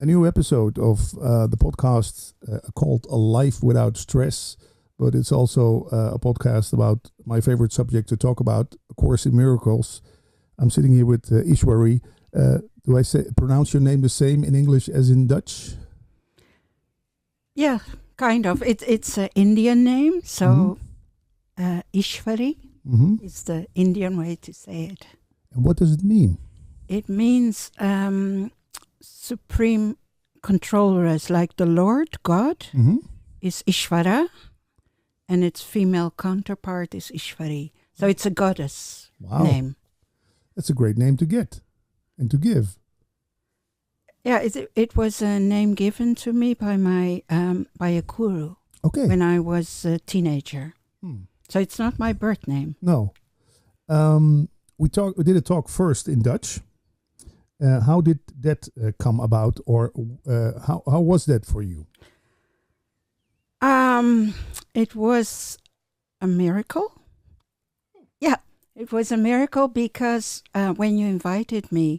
a new episode of the podcast called A Life Without Stress, but it's also a podcast about my favorite subject to talk about, A Course in Miracles. I'm sitting here with Ishwari. Do I pronounce your name the same in English as in Dutch? Yeah, kind of. It's an Indian name, so Ishwari is the Indian way to say it. And what does it mean? It means supreme controller, as like the Lord, God, is Ishvara, and its female counterpart is Ishwari. So it's a goddess name. That's a great name to get and to give. Yeah, it was a name given to me by my by a guru when I was a teenager. So it's not my birth name. No. We did a talk first in Dutch. How did that come about, or how was that for you? It was a miracle. Yeah, it was a miracle because when you invited me,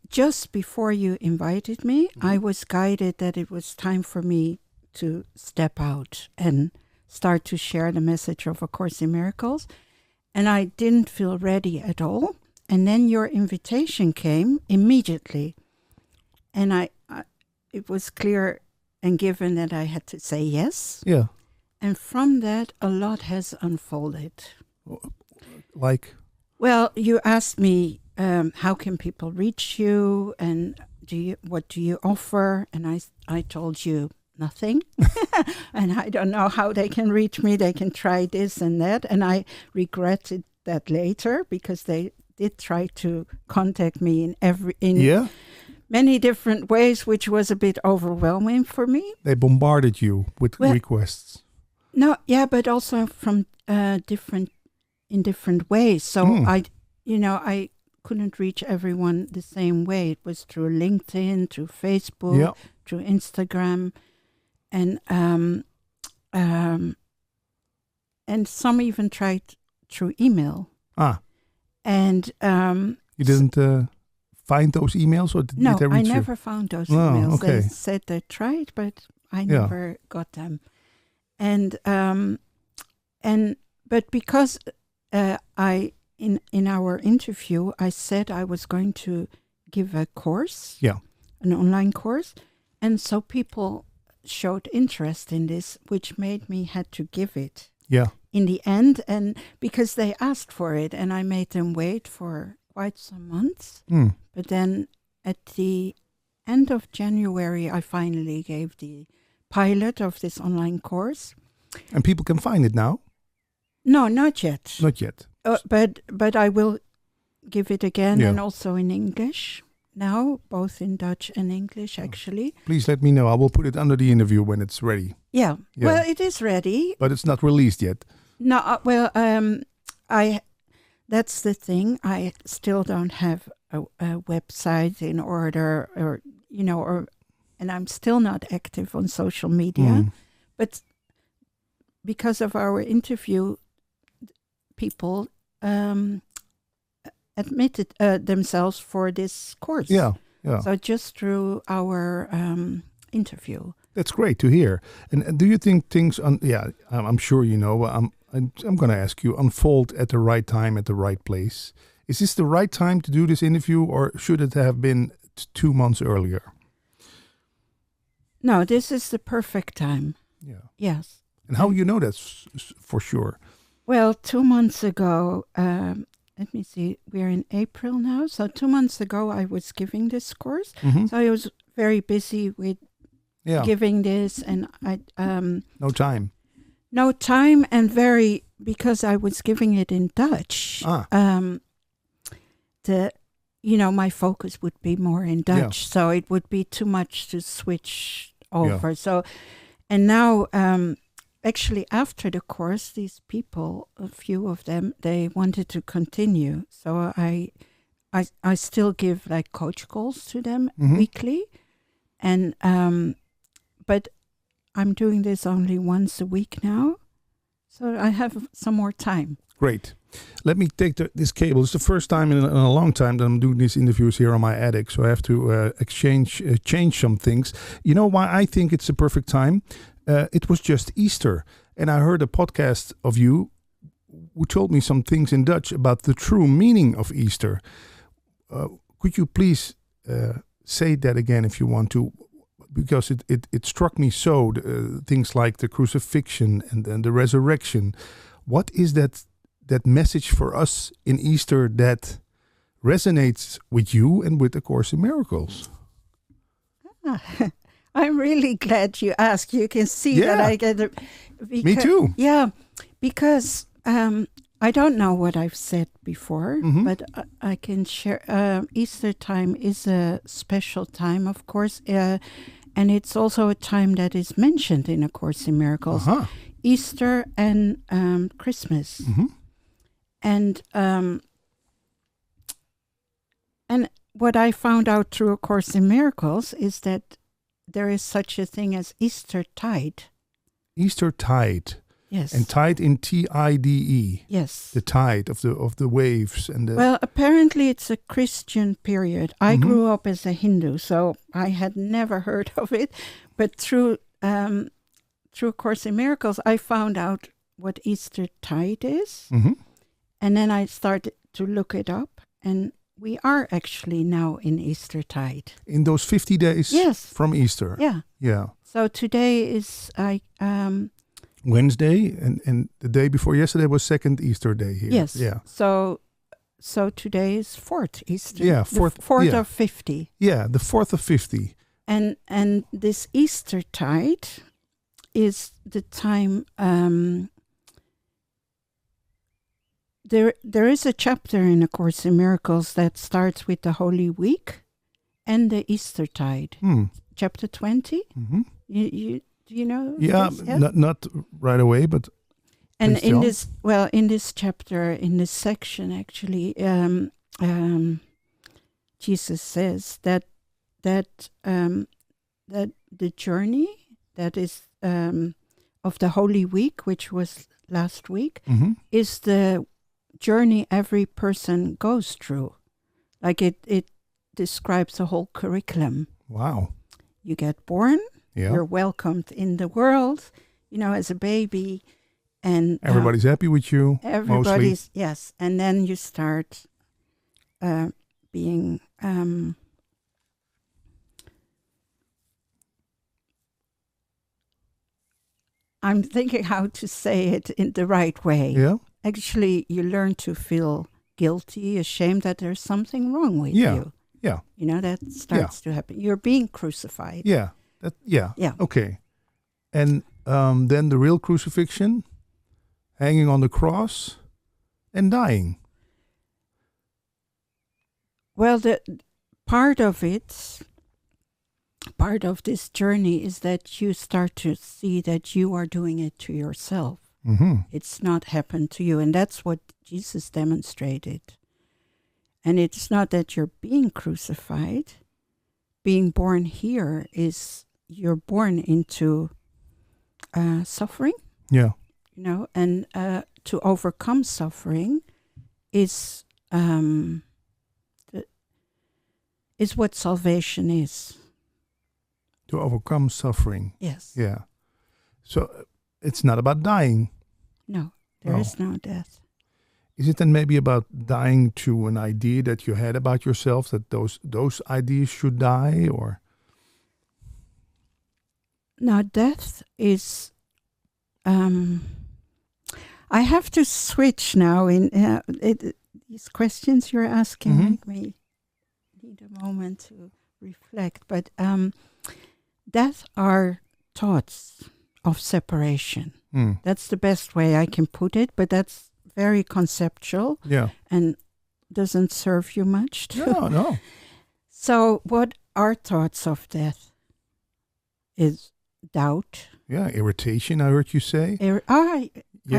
just before you invited me, I was guided that it was time for me to step out and start to share the message of A Course in Miracles. And I didn't feel ready at all. And then your invitation came immediately. And it was clear and given that I had to say yes. Yeah. And from that, a lot has unfolded. Like? Well, you asked me, how can people reach you, and what do you offer? And I told you nothing, and I don't know how they can reach me. They can try this and that, and I regretted that later because they did try to contact me in many different ways, which was a bit overwhelming for me. They bombarded you with requests. No, yeah, but also from different ways. So I couldn't reach everyone the same way. It was through LinkedIn, through Facebook, through Instagram, and some even tried through email. And you didn't find those emails, or did they reach you? No, I never found those emails. Okay. They said they tried, but I never got them. And but because in our interview, I said I was going to give a course, an online course, and so people showed interest in this, which made me had to give it. Yeah. In the end, and because they asked for it, and I made them wait for quite some months. But then at the end of January, I finally gave the pilot of this online course. And people can find it now? No, not yet. Not yet. But I will give it again, and also in English now, both in Dutch and English, actually. Please let me know. I will put it under the interview when it's ready. Yeah. Well, it is ready. But it's not released yet. No, that's the thing. I still don't have a website in order, and I'm still not active on social media. But because of our interview, people admitted themselves for this course. Yeah. So just through our interview. That's great to hear. And do you think things? I'm sure you know. I'm going to ask you. Unfold at the right time, at the right place. Is this the right time to do this interview, or should it have been 2 months earlier? No, this is the perfect time. Yeah. Yes. And how you know that's for sure? Well, 2 months ago, let me see, we're in April now. So 2 months ago, I was giving this course. So I was very busy with giving this, and I... no time. No time, and because I was giving it in Dutch, my focus would be more in Dutch. So it would be too much to switch over. Yeah. So, and now... actually, after the course, these people, a few of them, they wanted to continue. So I still give like coach calls to them weekly, and but I'm doing this only once a week now, so I have some more time. Great. Let me take this cable. It's the first time in a long time that I'm doing these interviews here on my attic, so I have to change some things. You know why I think it's the perfect time? It was just Easter, and I heard a podcast of you who told me some things in Dutch about the true meaning of Easter. Could you please say that again if you want to? Because it struck me so, things like the crucifixion and the resurrection. What is that message for us in Easter that resonates with you and with A Course in Miracles? I'm really glad you asked. You can see that I get it. Me too. Yeah, because I don't know what I've said before, but I can share. Easter time is a special time, of course, and it's also a time that is mentioned in A Course in Miracles. Easter and Christmas. And what I found out through A Course in Miracles is that there is such a thing as Easter tide. Easter tide. Yes. And tide in Tide. Yes. The tide of the waves and the. Well, apparently it's a Christian period. I grew up as a Hindu, so I had never heard of it. But through A Course in Miracles, I found out what Easter tide is. And then I started to look it up, and we are actually now in Easter tide. In those 50 days from Easter. Yeah. Yeah. So today is Wednesday, and the day before yesterday was second Easter day here. Yes. Yeah. So today is fourth Easter. Yeah, fourth of 50. Yeah, the 4th of 50. And this Easter tide is the time. There is a chapter in A Course in Miracles that starts with the Holy Week and the Easter tide. Chapter 20. Do you know? Yeah, not right away, but. And in this chapter, in this section, actually, Jesus says that the journey that is of the Holy Week, which was last week, is the journey every person goes through. Like it describes a whole curriculum. Wow. You get born, you're welcomed in the world, as a baby, and everybody's happy with you. Everybody's mostly. Yes, and then you start being I'm thinking how to say it in the right way. Yeah. Actually, you learn to feel guilty, ashamed that there's something wrong with you. Yeah. That starts to happen. You're being crucified. Yeah. Yeah. Okay. And then the real crucifixion, hanging on the cross and dying. Well, the part of this journey is that you start to see that you are doing it to yourself. It's not happened to you. And that's what Jesus demonstrated. And it's not that you're being crucified. Being born here is you're born into suffering. Yeah. And to overcome suffering is what salvation is. To overcome suffering. Yes. Yeah. So it's not about dying. No, there is no death. Is it then maybe about dying to an idea that you had about yourself, that those ideas should die, or? No, death is. I have to switch now. These questions you're asking make me need a moment to reflect. But death are thoughts of separation. That's the best way I can put it, but that's very conceptual. Yeah. And doesn't serve you much. No. So what are thoughts of death? Is doubt. Yeah, irritation, I heard you say. I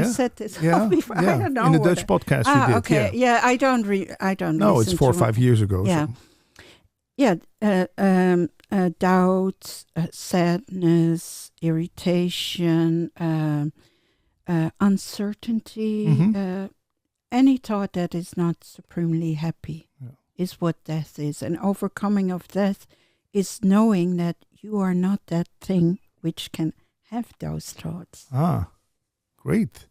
said this before. I don't know. In the Dutch podcast you did. Okay. Yeah, I don't. No, it's 4 or 5 years ago. Yeah. So. Yeah. Doubt, sadness, irritation, uncertainty, any thought that is not supremely happy is what death is. And overcoming of death is knowing that you are not that thing which can have those thoughts. Ah, great.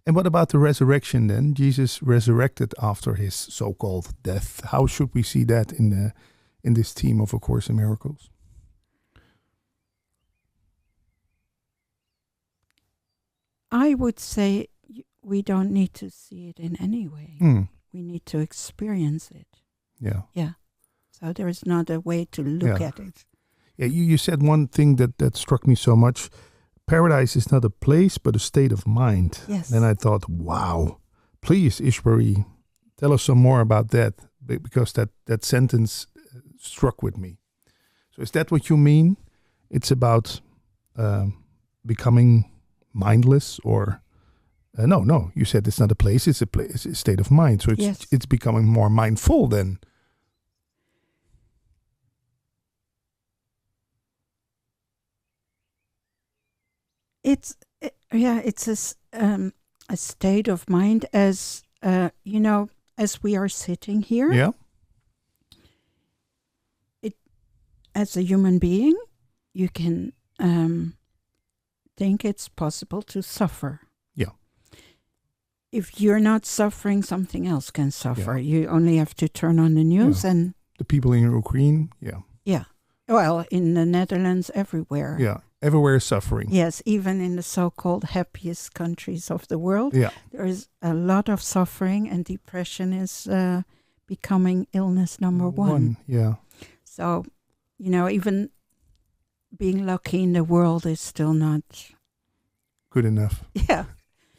And what about the resurrection then? Jesus resurrected after his so-called death. How should we see that in this theme of A Course in Miracles? I would say we don't need to see it in any way. We need to experience it. Yeah. Yeah. So there is not a way to look at it. Yeah, you said one thing that struck me so much. Paradise is not a place, but a state of mind. Yes. And I thought, wow, please, Ishwari, tell us some more about that, because that sentence struck with me. So is that what you mean? It's about becoming mindless, or no, you said it's not a place, it's a state of mind. So it's becoming more mindful then. It's a state of mind, as as we are sitting here. Yeah. As a human being, you can think it's possible to suffer. Yeah. If you're not suffering, something else can suffer. Yeah. You only have to turn on the news and the people in Ukraine. Yeah. Yeah. Well, in the Netherlands, everywhere. Yeah. Everywhere is suffering. Yes, even in the so-called happiest countries of the world, there is a lot of suffering, and depression is becoming illness number one. Yeah. So, even being lucky in the world is still not good enough. Yeah.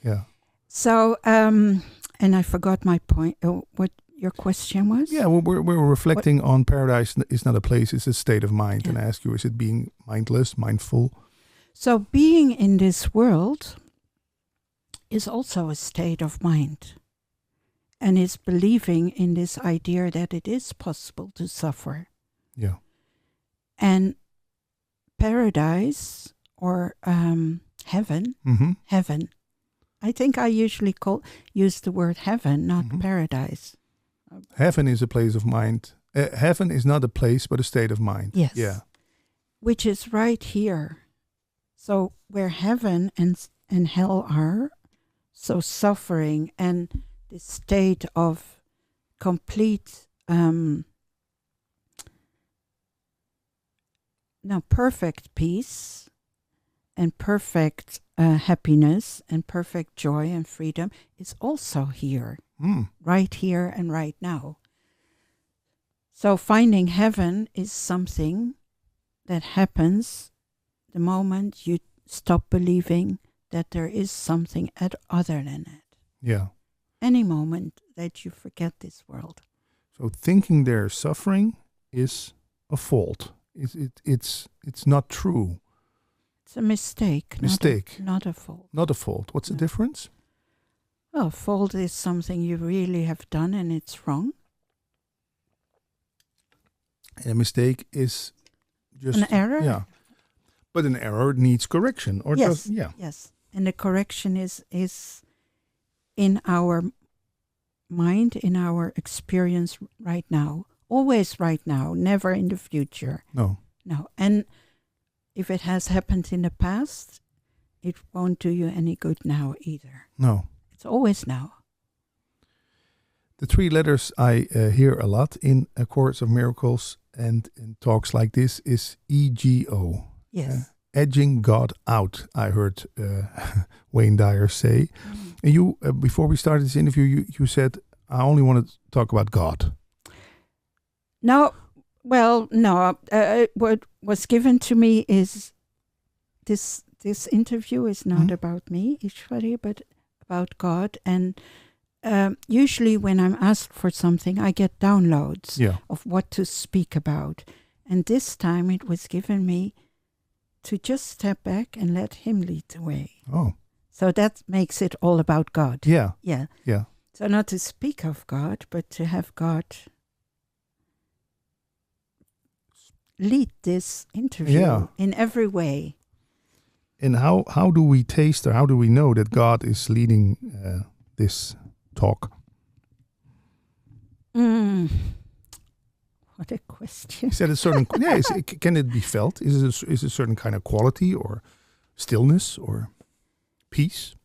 Yeah. So, and I forgot my point. What your question was? Yeah, well, we're reflecting on paradise is not a place, it's a state of mind. Yeah. And I ask you, is it being mindless, mindful? So being in this world is also a state of mind, and is believing in this idea that it is possible to suffer. Yeah. And paradise or heaven, heaven. I think I usually use the word heaven, not paradise. Heaven is a place of mind. Heaven is not a place, but a state of mind. Yes. Yeah. Which is right here. So where heaven and hell are, so suffering and the state of complete, perfect peace and perfect happiness and perfect joy and freedom is also here. Right here and right now. So finding heaven is something that happens the moment you stop believing that there is something other than that. Yeah. Any moment that you forget this world. So thinking there's suffering is a fault. It's not true. It's a mistake. Not a fault. Not a fault. What's the difference? Well, fault is something you really have done and it's wrong. And a mistake is just an error. Yeah, but an error needs correction, or yes, yes. And the correction is in our mind, in our experience right now. Always right now, never in the future. No. And if it has happened in the past, it won't do you any good now either. No. It's always now. The three letters I hear a lot in A Course of Miracles and in talks like this is EGO. Yes. Edging God out, I heard Wayne Dyer say. And you, before we started this interview, you said, I only want to talk about God. No. What was given to me is this interview is not about me, Ishwari, but about God. And usually when I'm asked for something, I get downloads of what to speak about. And this time it was given me to just step back and let him lead the way. Oh. So that makes it all about God. Yeah. Yeah. Yeah. So not to speak of God, but to have God lead this interview in every way. And how do we taste, or how do we know that God is leading this talk? What a question. Is that a certain? Yeah, can it be felt? Is it a certain kind of quality or stillness or peace?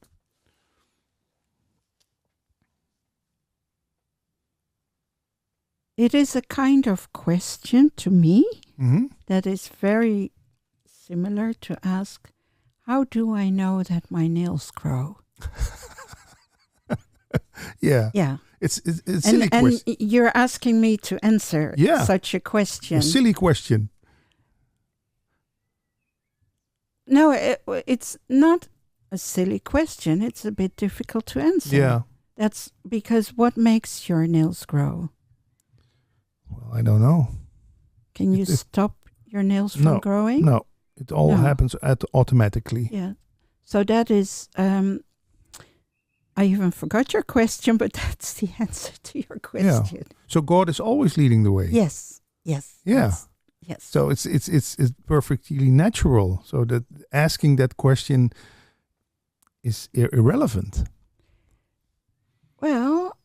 It is a kind of question to me that is very similar to ask, how do I know that my nails grow? Yeah. Yeah. It's a silly question. And you're asking me to answer such a question. A silly question. No, it's not a silly question. It's a bit difficult to answer. Yeah. That's because what makes your nails grow? Well, I don't know. Can you stop your nails from growing? No, it all happens automatically. Yeah. So that is, I even forgot your question, but that's the answer to your question. Yeah. So God is always leading the way. Yes. Yes. Yeah. Yes. So it's perfectly natural. So that asking that question is irrelevant. Well,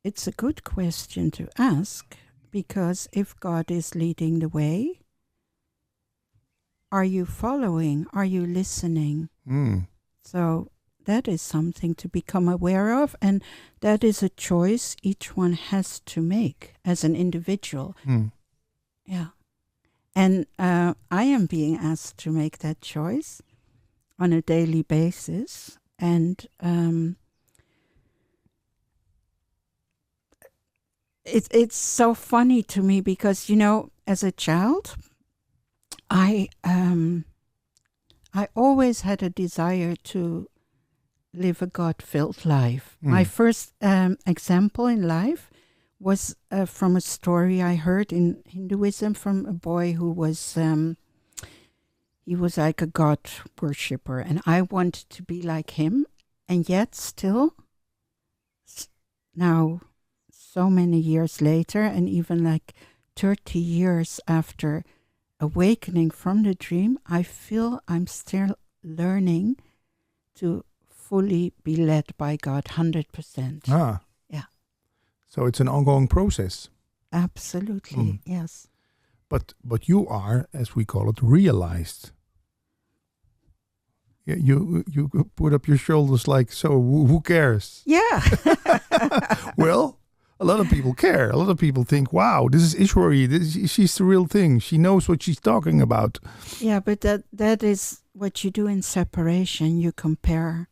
it's a good question to ask, because if God is leading the way, are you following? Are you listening? So that is something to become aware of, and that is a choice each one has to make as an individual. Yeah. And I am being asked to make that choice on a daily basis. And it's so funny to me because, as a child, I always had a desire to live a God-filled life. My first example in life was from a story I heard in Hinduism from a boy who was he was like a God worshipper, and I wanted to be like him. And yet still, now so many years later, and even like 30 years after awakening from the dream, I feel I'm still learning to fully be led by God 100%. Yeah. So it's an ongoing process. Absolutely, yes. But you are, as we call it, realized. Yeah, you put up your shoulders like, so who cares? Yeah. Well, a lot of people care. A lot of people think, wow, this is Ishwari. She's the real thing. She knows what she's talking about. Yeah, but that is what you do in separation. You compare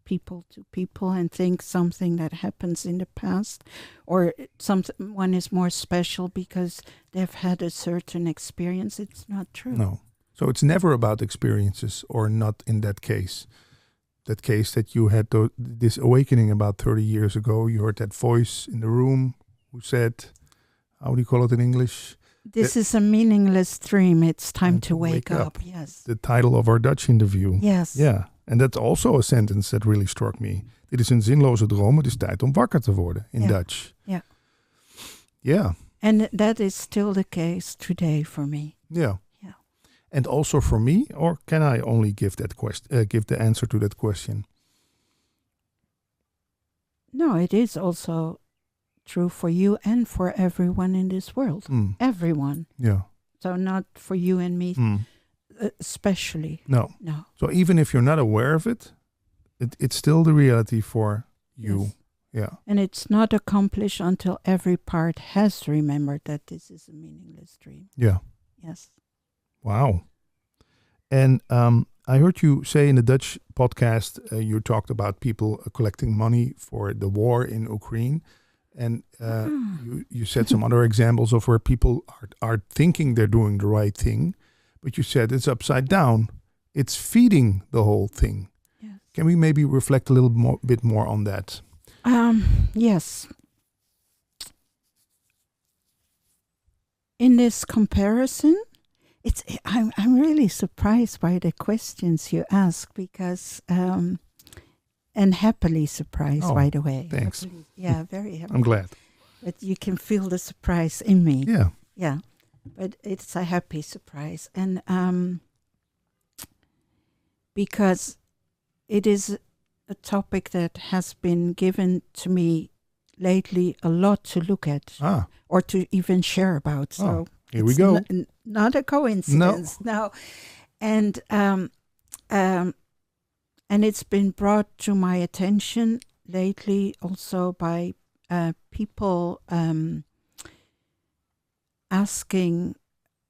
people to people and think something that happens in the past, or someone is more special because they've had a certain experience. It's not true. No. So it's never about experiences, or not in that case. That case that you had this awakening about 30 years ago, you heard that voice in the room who said, how do you call it in English? This is a meaningless dream. It's time to wake up. Yes. The title of our Dutch interview. Yes. Yeah. And that's also a sentence that really struck me. Dit is een zinloze droom. Het is tijd om wakker te worden in Dutch. Yeah. Yeah. And that is still the case today for me. Yeah. Yeah. And also for me, or can I only give that give the answer to that question? No, it is also true for you and for everyone in this world. Everyone. Yeah. So not for you and me especially. No. So even if you're not aware of it, it's still the reality for you. Yes. Yeah. And it's not accomplished until every part has remembered that this is a meaningless dream. Yeah. Yes. Wow. And I heard you say in the Dutch podcast, you talked about people collecting money for the war in Ukraine. And you said some other examples of where people are thinking they're doing the right thing, but you said it's upside down. It's feeding the whole thing. Yes. Can we maybe reflect a little bit more on that? Yes. In this comparison, I'm really surprised by the questions you ask, because and happily surprised, by the way. Thanks. Happily, yeah, very happy. I'm glad. But you can feel the surprise in me. Yeah. Yeah. But it's a happy surprise. And because it is a topic that has been given to me lately a lot to look at or to even share about. So here we go. Not a coincidence. No. And it's been brought to my attention lately also by people asking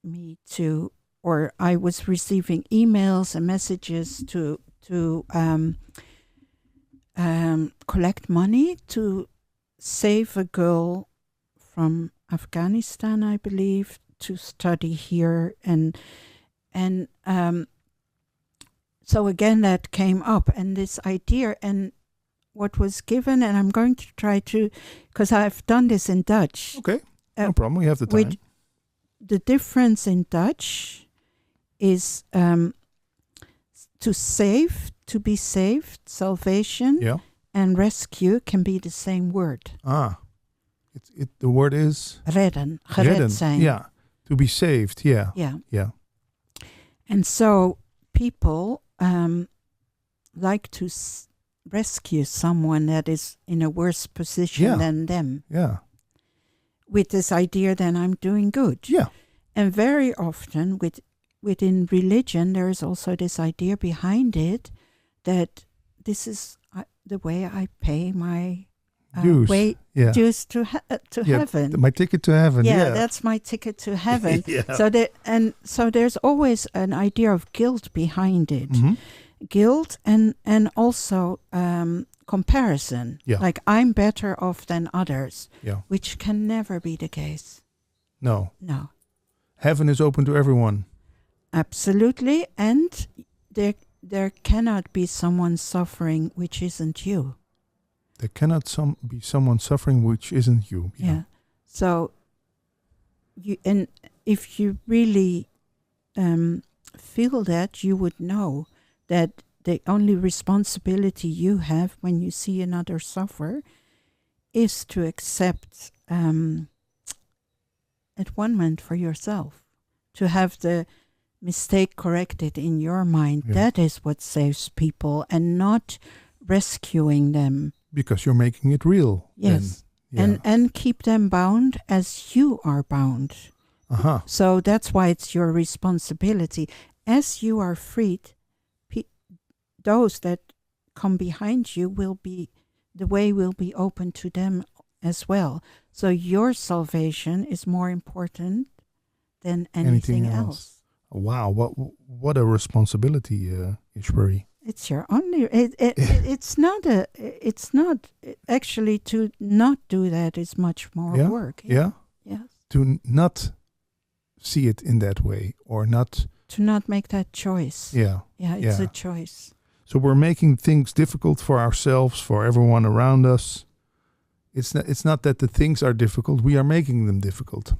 me to, or I was receiving emails and messages to collect money to save a girl from Afghanistan, I believe, to study here. And so again, that came up, and this idea and what was given, and I'm going to try to, because I've done this in Dutch. Okay, no problem. We have the time. The difference in Dutch is to save, to be saved, salvation, and rescue can be the same word. The word is? Redden, gered zijn. Yeah, to be saved, yeah. And so people like to rescue someone that is in a worse position than them. Yeah. With this idea that I'm doing good. Yeah. And very often within religion, there is also this idea behind it that this is the way I pay my dues to heaven. My ticket to heaven. Yeah, that's my ticket to heaven. So there's always an idea of guilt behind it. Mm-hmm. Guilt and also comparison. Yeah. Like I'm better off than others. Yeah. Which can never be the case. No. Heaven is open to everyone. Absolutely. And there cannot be someone suffering which isn't you. There cannot be someone suffering which isn't you. Yeah. So if you really feel that, you would know that the only responsibility you have when you see another suffer is to accept atonement for yourself, to have the mistake corrected in your mind. Yeah. That is what saves people, and not rescuing them. Because you're making it real. Yes. And keep them bound as you are bound. So that's why it's your responsibility. As you are freed, those that come behind you the way will be open to them as well. So your salvation is more important than anything else. Wow, what a responsibility, Ishwari. It's your only. It's not actually to not do that is much more work. Yeah. Yes. To not see it in that way, or not to not make that choice. Yeah. Yeah, it's a choice. So we're making things difficult for ourselves, for everyone around us. It's not that the things are difficult. We are making them difficult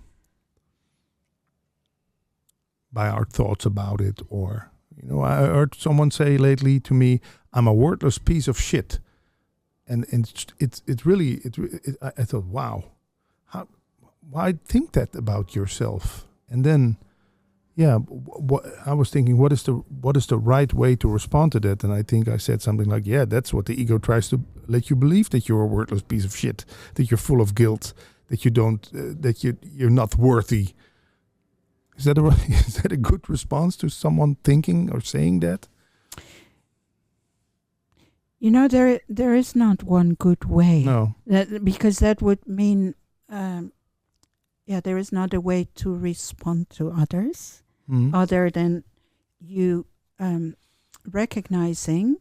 by our thoughts about it. Or, I heard someone say lately to me, "I'm a worthless piece of shit," and it's really. I thought, wow, why think that about yourself? And then, I was thinking, what is the right way to respond to that? And I think I said something like, that's what the ego tries to let you believe, that you're a worthless piece of shit, that you're full of guilt, that you don't, that you're not worthy. Is that a good response to someone thinking or saying that? There is not one good way. No, because that would mean, there is not a way to respond to others. Mm-hmm. Other than you recognizing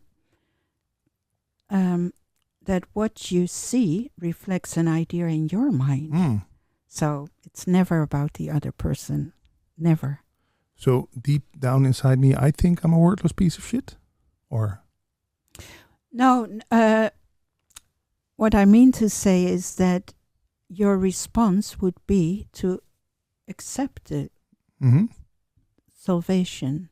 that what you see reflects an idea in your mind. Mm. So it's never about the other person. Never. So deep down inside me, I think I'm a worthless piece of shit? Or? No, what I mean to say is that your response would be to accept it. Mm-hmm. Salvation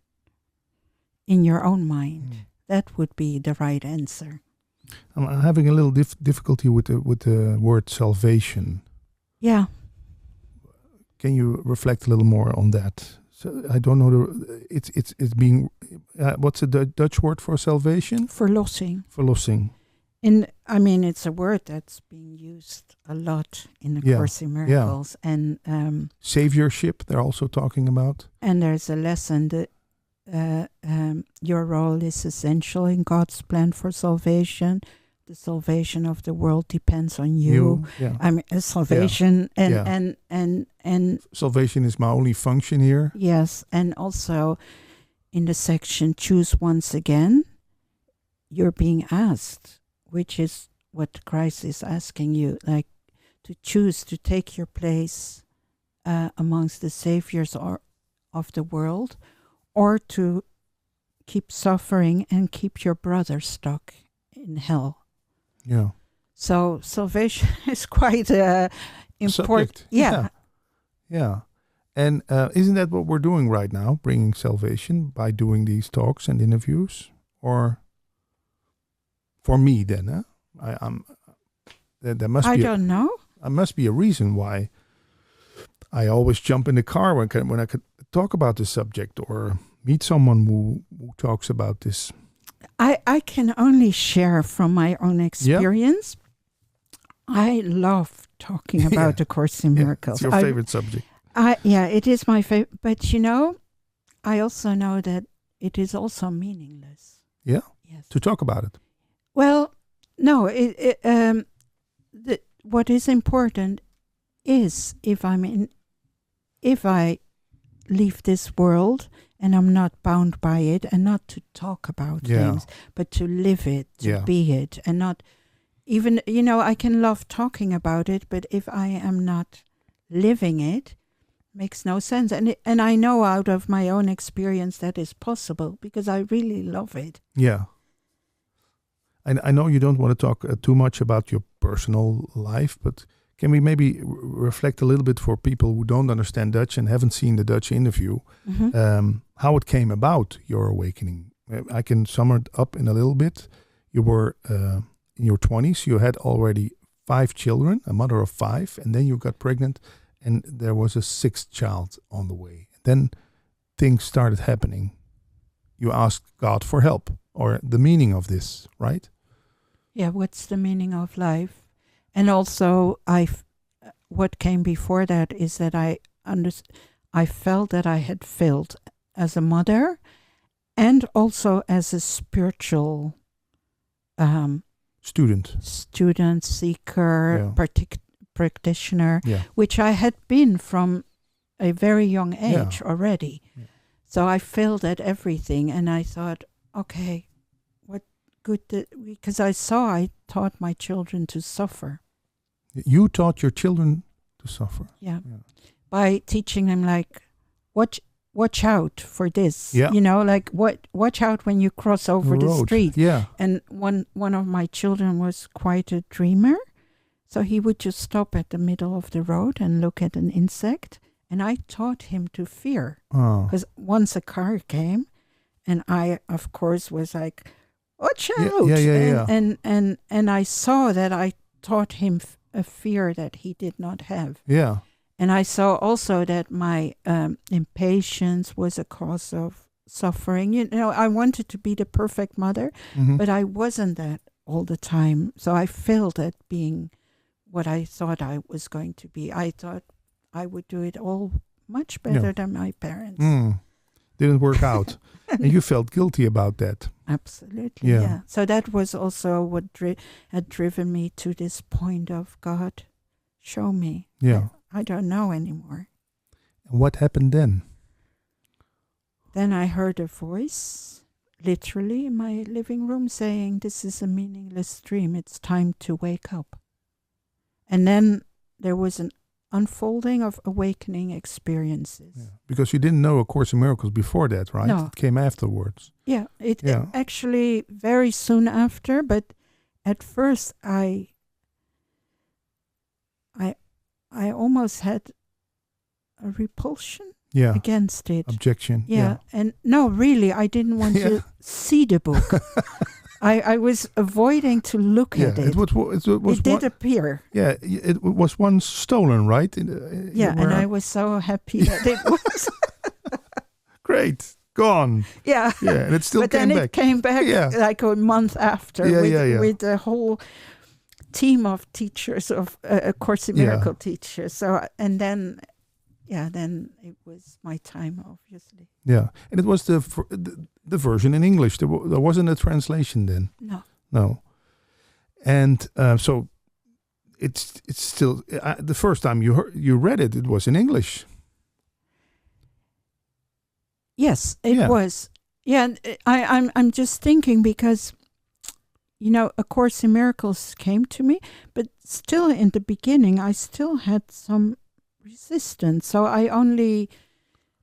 in your own mind. That would be the right answer. I'm having a little difficulty with the word salvation. Yeah. Can you reflect a little more on that? So I don't know. It's being. What's the Dutch word for salvation? Verlossing. Verlossing. It's a word that's being used a lot in the Course in Miracles, and saviorship. They're also talking about. And there's a lesson that your role is essential in God's plan for salvation. The salvation of the world depends on you. Salvation and salvation is my only function here. Yes, and also in the section "Choose Once Again," you're being asked, which is what Christ is asking you, like to choose to take your place amongst the saviors of the world, or to keep suffering and keep your brother stuck in hell. Yeah. So salvation is quite important. Yeah. And isn't that what we're doing right now, bringing salvation by doing these talks and interviews? Or for me then, there must be. I don't know. There must be a reason why I always jump in the car when I could talk about this subject or meet someone who talks about this. I can only share from my own experience. Yeah. I love talking about the Course in Miracles. It's your favorite subject. It is my favorite. But I also know that it is also meaningless. Yeah. Yes. To talk about it. Well, no. What is important is if I leave this world and I'm not bound by it, and not to talk about things, but to live it, to be it, and not even, I can love talking about it, but if I am not living it, makes no sense. And I know out of my own experience that is possible because I really love it. Yeah. I know you don't want to talk too much about your personal life, but can we maybe reflect a little bit for people who don't understand Dutch and haven't seen the Dutch interview, how it came about, your awakening? I can sum it up in a little bit. You were in your 20s. You had already 5 children, a mother of 5, and then you got pregnant, and there was a 6th child on the way. Then things started happening. You asked God for help, or the meaning of this, right? Yeah, what's the meaning of life? And also, what came before that is that I felt that I had failed as a mother, and also as a spiritual student, seeker, practitioner, which I had been from a very young age already. Yeah. So I failed at everything, and I thought, okay, what good? Because I taught my children to suffer. You taught your children to suffer? Yeah. By teaching them, like, watch out for this. Yeah. Watch out when you cross over the street. Yeah. And one of my children was quite a dreamer. So he would just stop at the middle of the road and look at an insect. And I taught him to fear. Because once a car came, and I, of course, was like, watch out. Yeah. And I saw that I taught him a fear that he did not have. Yeah. And I saw also that my impatience was a cause of suffering. I wanted to be the perfect mother, but I wasn't that all the time. So I failed at being what I thought I was going to be. I thought I would do it all much better than my parents. Didn't work out. And you felt guilty about that. Absolutely, yeah. So that was also what had driven me to this point of, God, show me. Yeah. I don't know anymore. And what happened then? Then I heard a voice, literally in my living room, saying, this is a meaningless dream. It's time to wake up. And then there was an unfolding of awakening experiences. Yeah. Because you didn't know A Course in Miracles before that, right? No. It came afterwards. Yeah, it actually very soon after, but at first I almost had a repulsion against it. Objection. Yeah. And no, really, I didn't want to see the book. I was avoiding to look at it. It did appear. Yeah, it was once stolen, right? And I was so happy that it was. Great. gone. Yeah. Yeah, and it still but came then back. it came back Yeah. like a month after Yeah. with the whole team of teachers, of A Course in Miracle teachers. So, and then it was my time, obviously. Yeah, and it was the version in English. There wasn't a translation then. No. And so it's still the first time you read it. It was in English. Yes, it was. Yeah, I'm just thinking because, A Course in Miracles came to me, but still in the beginning, I still had some resistance. So I only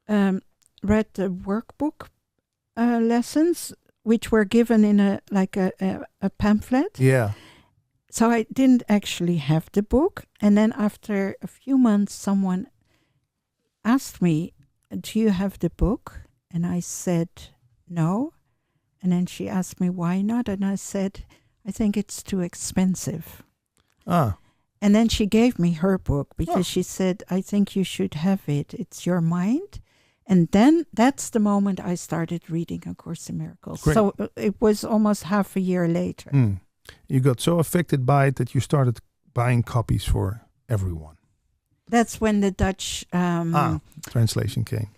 read the workbook lessons, which were given in a pamphlet. Yeah. So I didn't actually have the book. And then after a few months, someone asked me, "Do you have the book?" And I said, "No." And then she asked me, "Why not?" And I said, "I think it's too expensive." And then she gave me her book because she said, "I think you should have it. It's your mind." And then that's the moment I started reading A Course in Miracles. Great. So it was almost half a year later. You got so affected by it that you started buying copies for everyone. That's when the Dutch translation came.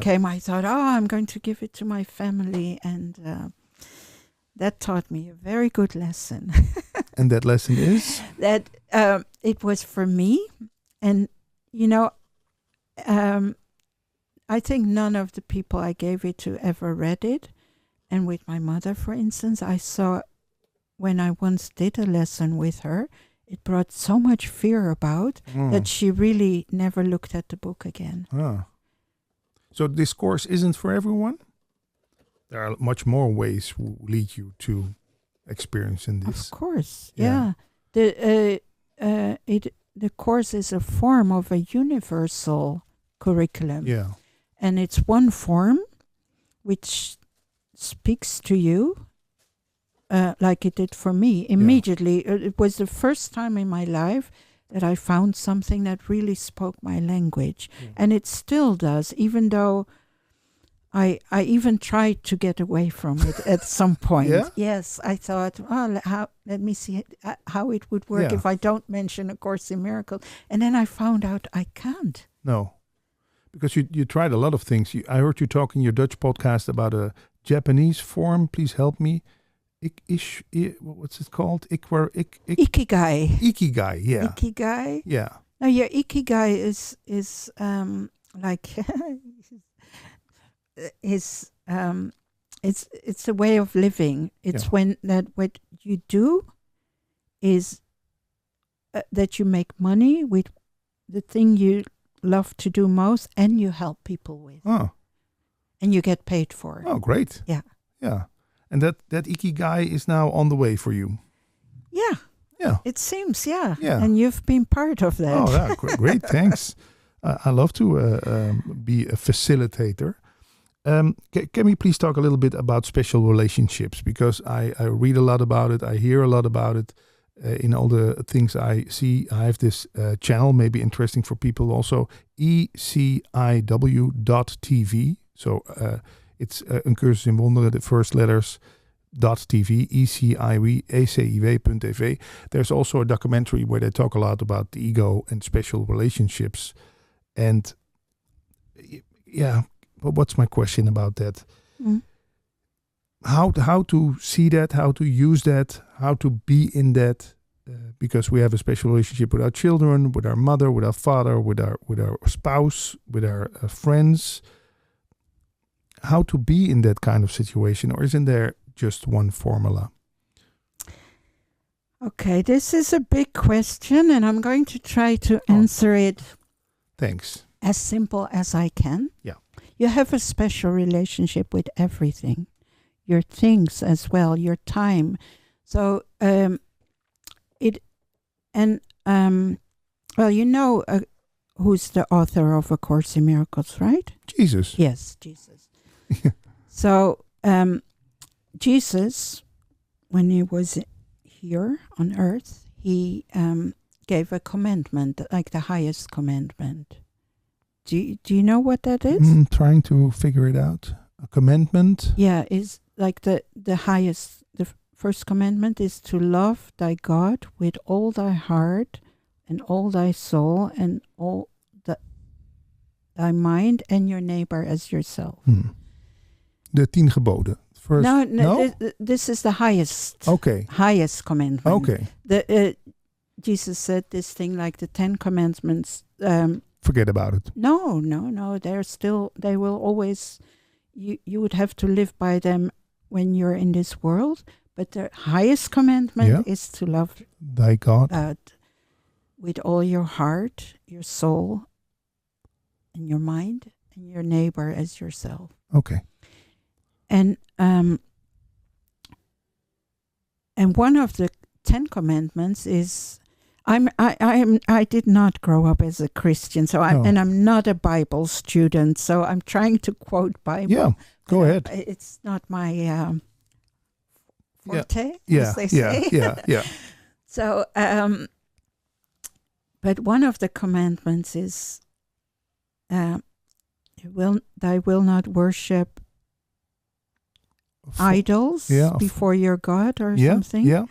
Came. I thought, I'm going to give it to my family. And that taught me a very good lesson. And that lesson is? That it was for me. And, I think none of the people I gave it to ever read it. And with my mother, for instance, I saw when I once did a lesson with her, it brought so much fear about that she really never looked at the book again. So this course isn't for everyone? There are much more ways who lead you to experiencing this. Of course, yeah. The course is a form of a universal curriculum. Yeah. And it's one form which speaks to you like it did for me immediately. It was the first time in my life that I found something that really spoke my language. And it still does, even though I even tried to get away from it at some point. Yes, I thought, let me see how it would work if I don't mention A Course in Miracles. And then I found out I can't. No. Because you tried a lot of things. I heard you talk in your Dutch podcast about a Japanese form. Please help me. What's it called? Ikigai. Ikigai, yeah. Ikigai. Yeah. Now, your Ikigai is like it's a way of living. It's when what you do is that you make money with the thing you love to do most, and you help people with. And you get paid for it. Oh, great. Yeah. Yeah. And that Ikigai is now on the way for you. Yeah. Yeah. It seems, yeah. Yeah. And you've been part of that. Oh, yeah. Great. Thanks. I love to be a facilitator. Can we please talk a little bit about special relationships? Because I read a lot about it. I hear a lot about it. In all the things I see, I have this channel, maybe interesting for people also, eciw.tv. So it's een cursus in wonderen, the first letters, .tv, eciw.tv. There's also a documentary where they talk a lot about the ego and special relationships. And but what's my question about that? How to see that, how to use that, how to be in that, because we have a special relationship with our children, with our mother, with our father, with our spouse, with our friends. How to be in that kind of situation, or isn't there just one formula? Okay, this is a big question, and I'm going to try to answer it. Thanks. As simple as I can. Yeah. You have a special relationship with everything. Your things as well, your time. So who's the author of A Course in Miracles, right? Jesus. Yes, Jesus. So Jesus, when he was here on earth, he gave a commandment, like the highest commandment, Do you know what that is? Trying to figure it out. A commandment. Yeah, is like the highest. The first commandment is to love thy God with all thy heart and all thy soul and all thy mind, and your neighbor as yourself. De 10 geboden. First, no? This is the highest. Okay. Highest commandment. Okay. Jesus said this thing like the 10 commandments. Forget about it. No. They will always. You would have to live by them when you're in this world. But the highest commandment is to love thy God with all your heart, your soul, and your mind, and your neighbor as yourself. Okay. And one of the 10 commandments is, I did not grow up as a Christian, so I'm not a Bible student, so I'm trying to quote Bible. Yeah, go ahead. It's not my forte, as they say. Yeah. So, but one of the commandments is, thou will not worship idols before your God or something. Yeah.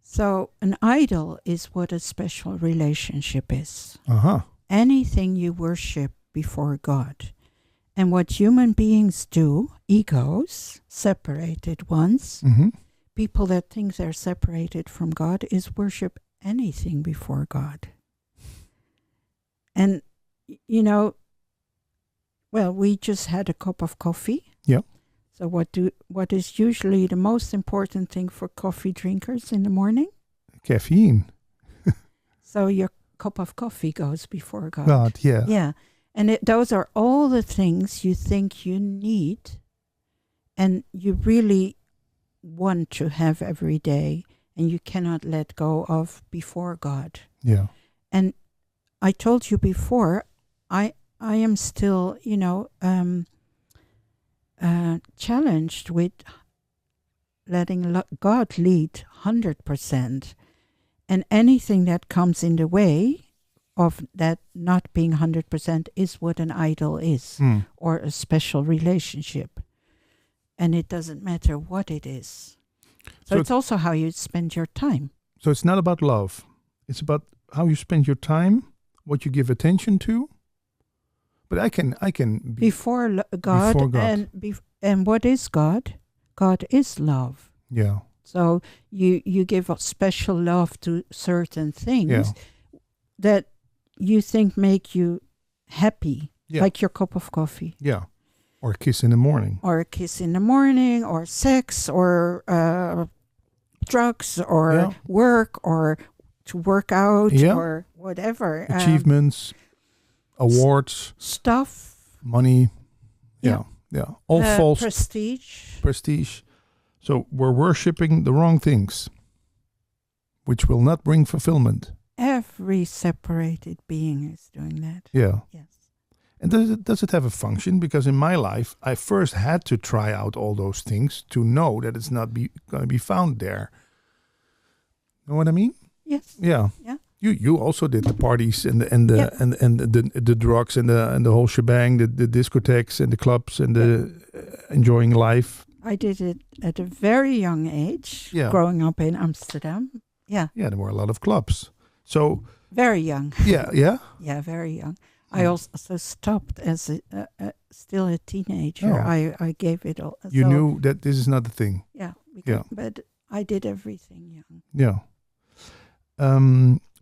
So an idol is what a special relationship is. Uh-huh. Anything you worship before God. And what human beings do, egos, separated ones, people that think they're separated from God, is worship anything before God. And, we just had a cup of coffee. Yeah. So what is usually the most important thing for coffee drinkers in the morning? Caffeine. So your cup of coffee goes before God. God, yeah. Yeah. And those are all the things you think you need and you really want to have every day and you cannot let go of before God. Yeah. And I told you before, I am still, challenged with letting God lead 100%. And anything that comes in the way of that not being 100% is what an idol is, or a special relationship. And it doesn't matter what it is. So it's also how you spend your time. So it's not about love. It's about how you spend your time, what you give attention to. But I can be before God. And what is God? God is love. Yeah. So you give a special love to certain things that you think make you happy, like your cup of coffee. Yeah. Or a kiss in the morning. Or a kiss in the morning, or sex, or drugs, or work, or to work out, or whatever. Achievements, awards. Stuff. Money. Yeah. All false. Prestige. So we're worshipping the wrong things, which will not bring fulfillment. Every separated being is doing that. Yeah. Yes. And does it have a function? Because in my life, I first had to try out all those things to know that it's not going to be found there. Know what I mean? Yes. Yeah. Yeah. You also did the parties and the drugs and the whole shebang, the discotheques and the clubs and the enjoying life. I did it at a very young age, growing up in Amsterdam. Yeah. Yeah, there were a lot of clubs. So very young. Yeah. Yeah, very young. I also stopped as still a teenager. Oh. I gave it all. You knew that this is not the thing. Yeah. But I did everything young. Yeah.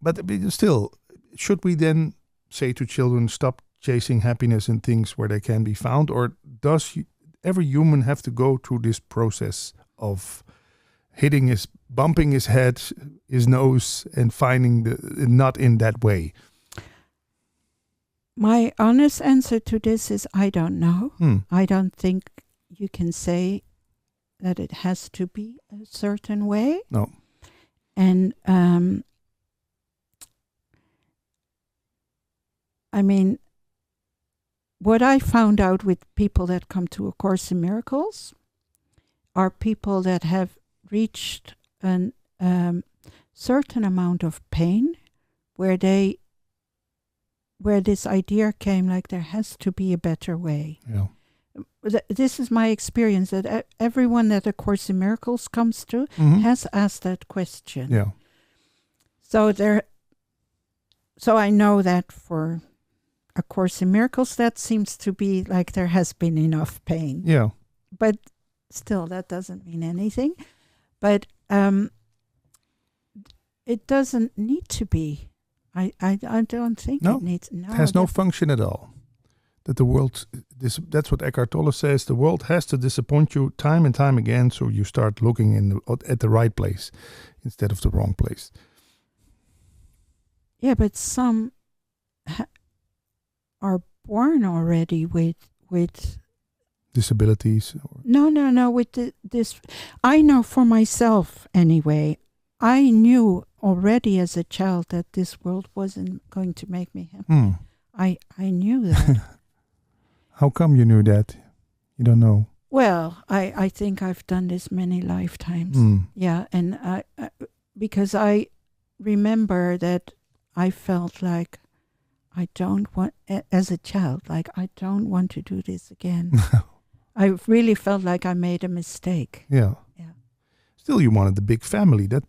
But still, should we then say to children, stop chasing happiness in things where they can be found? Or does every human have to go through this process of bumping his head, his nose, and finding not in that way? My honest answer to this is I don't know. I don't think you can say that it has to be a certain way. No. And I mean, what I found out with people that come to A Course in Miracles are people that have reached a certain amount of pain where they where this idea came, like there has to be a better way. Yeah. This is my experience, that everyone that A Course in Miracles comes to has asked that question. Yeah. So I know that for A Course in Miracles, that seems to be like there has been enough pain. Yeah. But still, that doesn't mean anything. But it doesn't need to be. I don't think it needs. No, it has no function at all. That the world, that's what Eckhart Tolle says, the world has to disappoint you time and time again, so you start looking at the right place instead of the wrong place. Yeah, but some are born already with disabilities. No, with this. I know for myself anyway, I knew already as a child that this world wasn't going to make me happy. I knew that. How come you knew that? You don't know. Well, I think I've done this many lifetimes. Yeah, and because I remember that I felt like I don't want, as a child, like I don't want to do this again. I really felt like I made a mistake. Yeah. Still, you wanted the big family. That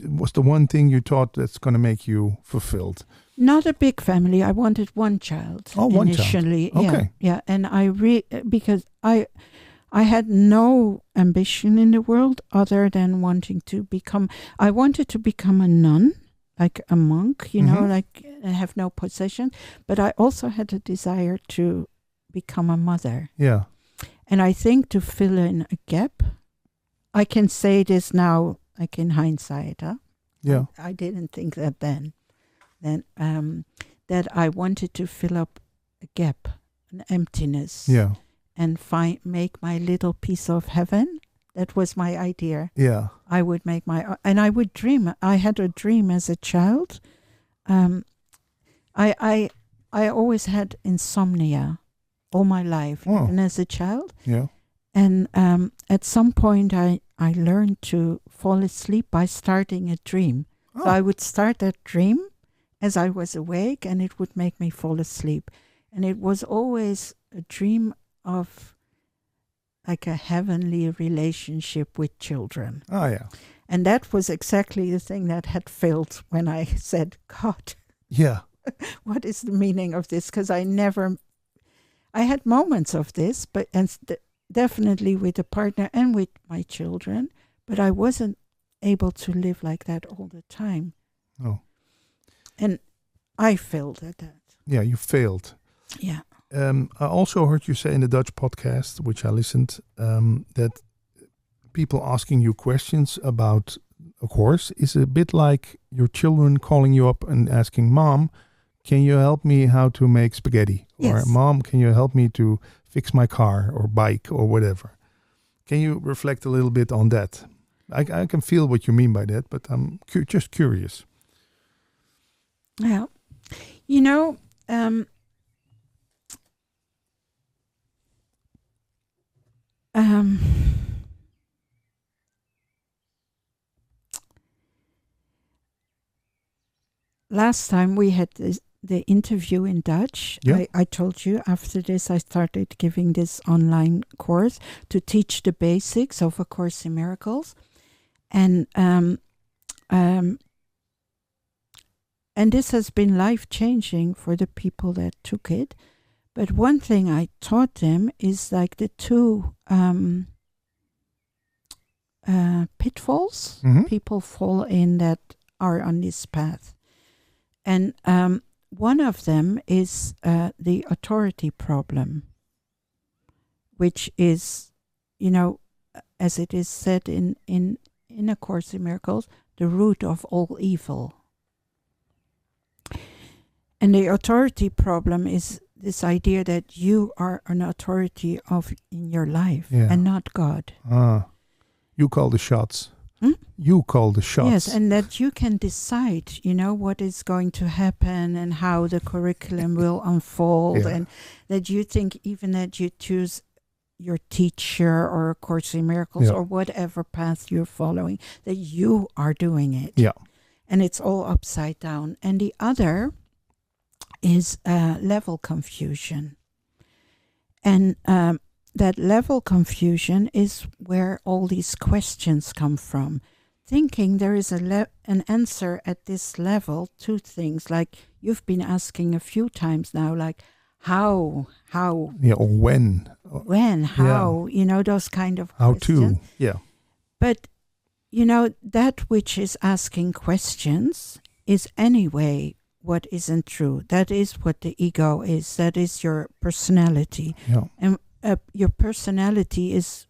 was the one thing you thought that's going to make you fulfilled. Not a big family. I wanted one child. Oh, one child. Okay. Yeah, and because I had no ambition in the world other than wanting to become. I wanted to become a nun, like a monk, like have no possession. But I also had a desire to become a mother. Yeah. And I think to fill in a gap, I can say this now, like in hindsight. Yeah. I didn't think that then. That I wanted to fill up a gap, an emptiness. Yeah. And make my little piece of heaven. That was my idea. Yeah. I would make and I would dream. I had a dream as a child. I always had insomnia all my life, and as a child. Yeah. And at some point, I learned to fall asleep by starting a dream. So I would start that dream as I was awake, and it would make me fall asleep. And it was always a dream of like a heavenly relationship with children. Oh, yeah. And that was exactly the thing that had failed when I said, God, yeah, what is the meaning of this? Because I had moments of this, but definitely with a partner and with my children, but I wasn't able to live like that all the time. Oh. And I failed at that. Yeah, you failed. Yeah. I also heard you say in the Dutch podcast, which I listened, that people asking you questions about A Course is a bit like your children calling you up and asking, Mom, can you help me how to make spaghetti? Yes. Or Mom, can you help me to fix my car or bike or whatever? Can you reflect a little bit on that? I can feel what you mean by that, but I'm just curious. Yeah. Last time we had the interview in Dutch. Yeah. I told you after this I started giving this online course to teach the basics of A Course in Miracles. And this has been life-changing for the people that took it. But one thing I taught them is like the two pitfalls people fall in that are on this path. And one of them is the authority problem, which is, as it is said in A Course in Miracles, the root of all evil. And the authority problem is this idea that you are an authority in your life and not God. You call the shots. You call the shots. Yes, and that you can decide, what is going to happen and how the curriculum will unfold. And that you think even that you choose your teacher or A Course in Miracles or whatever path you're following, that you are doing it. Yeah. And it's all upside down. And the other is level confusion. And that level confusion is where all these questions come from. Thinking there is an answer at this level to things, like you've been asking a few times now, like how, Yeah, or when, how, those kind of how questions. to, yeah. But, that which is asking questions is anyway what isn't true. That is what the ego is. That is your personality. Yeah. And your personality is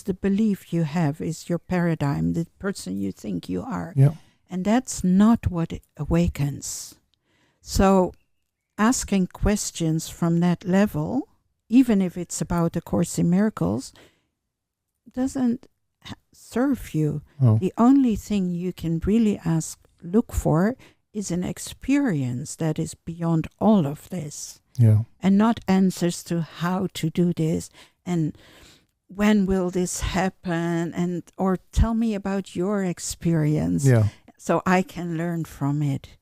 the belief you have, is your paradigm, the person you think you are. Yeah. And that's not what it awakens. So asking questions from that level, even if it's about A Course in Miracles, doesn't serve you. Oh. The only thing you can really look for is an experience that is beyond all of this. Yeah. And not answers to how to do this and when will this happen, or tell me about your experience, so I can learn from it.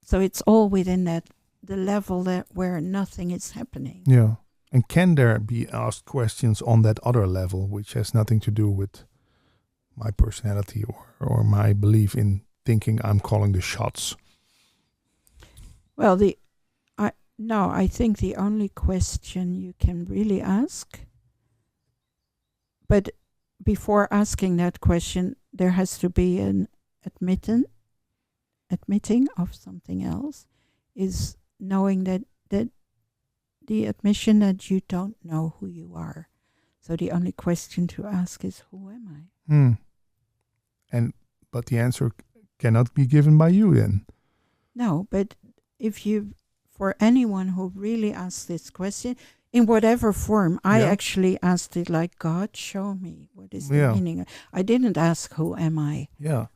So it's all within the level where nothing is happening. Yeah. And can there be asked questions on that other level, which has nothing to do with my personality or my belief in thinking I'm calling the shots? Well, I think the only question you can really ask, but before asking that question, there has to be an admitting of something else, is knowing that the admission that you don't know who you are. So the only question to ask is, who am I? But the answer cannot be given by you then. No, but for anyone who really asks this question, in whatever form, I actually asked it like, God, show me what is the meaning. I didn't ask, who am I? Yeah.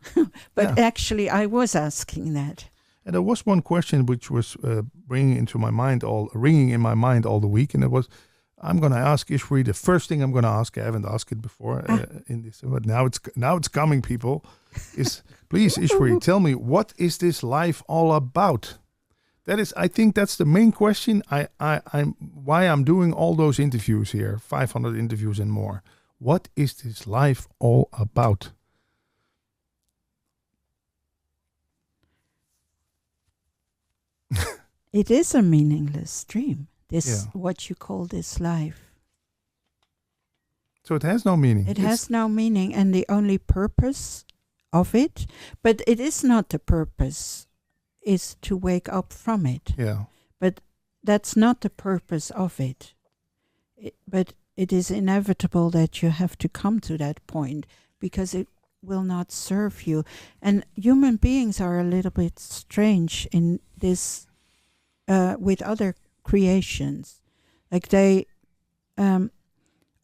But actually, I was asking that. And there was one question which was ringing in my mind all the week, and it was, I'm going to ask Ishwari, the first thing I'm going to ask, I haven't asked it before in this, but now it's coming, people, is please, Ishwari, tell me, what is this life all about? I think that's the main question. Why I'm doing all those interviews here, 500 interviews and more. What is this life all about? It is a meaningless dream. What you call this life. So it has no meaning. It has no meaning, and the only purpose of it, but it is not the purpose, is to wake up from it. Yeah. But that's not the purpose of it. But it is inevitable that you have to come to that point, because it will not serve you. And human beings are a little bit strange in this, with other creations. Like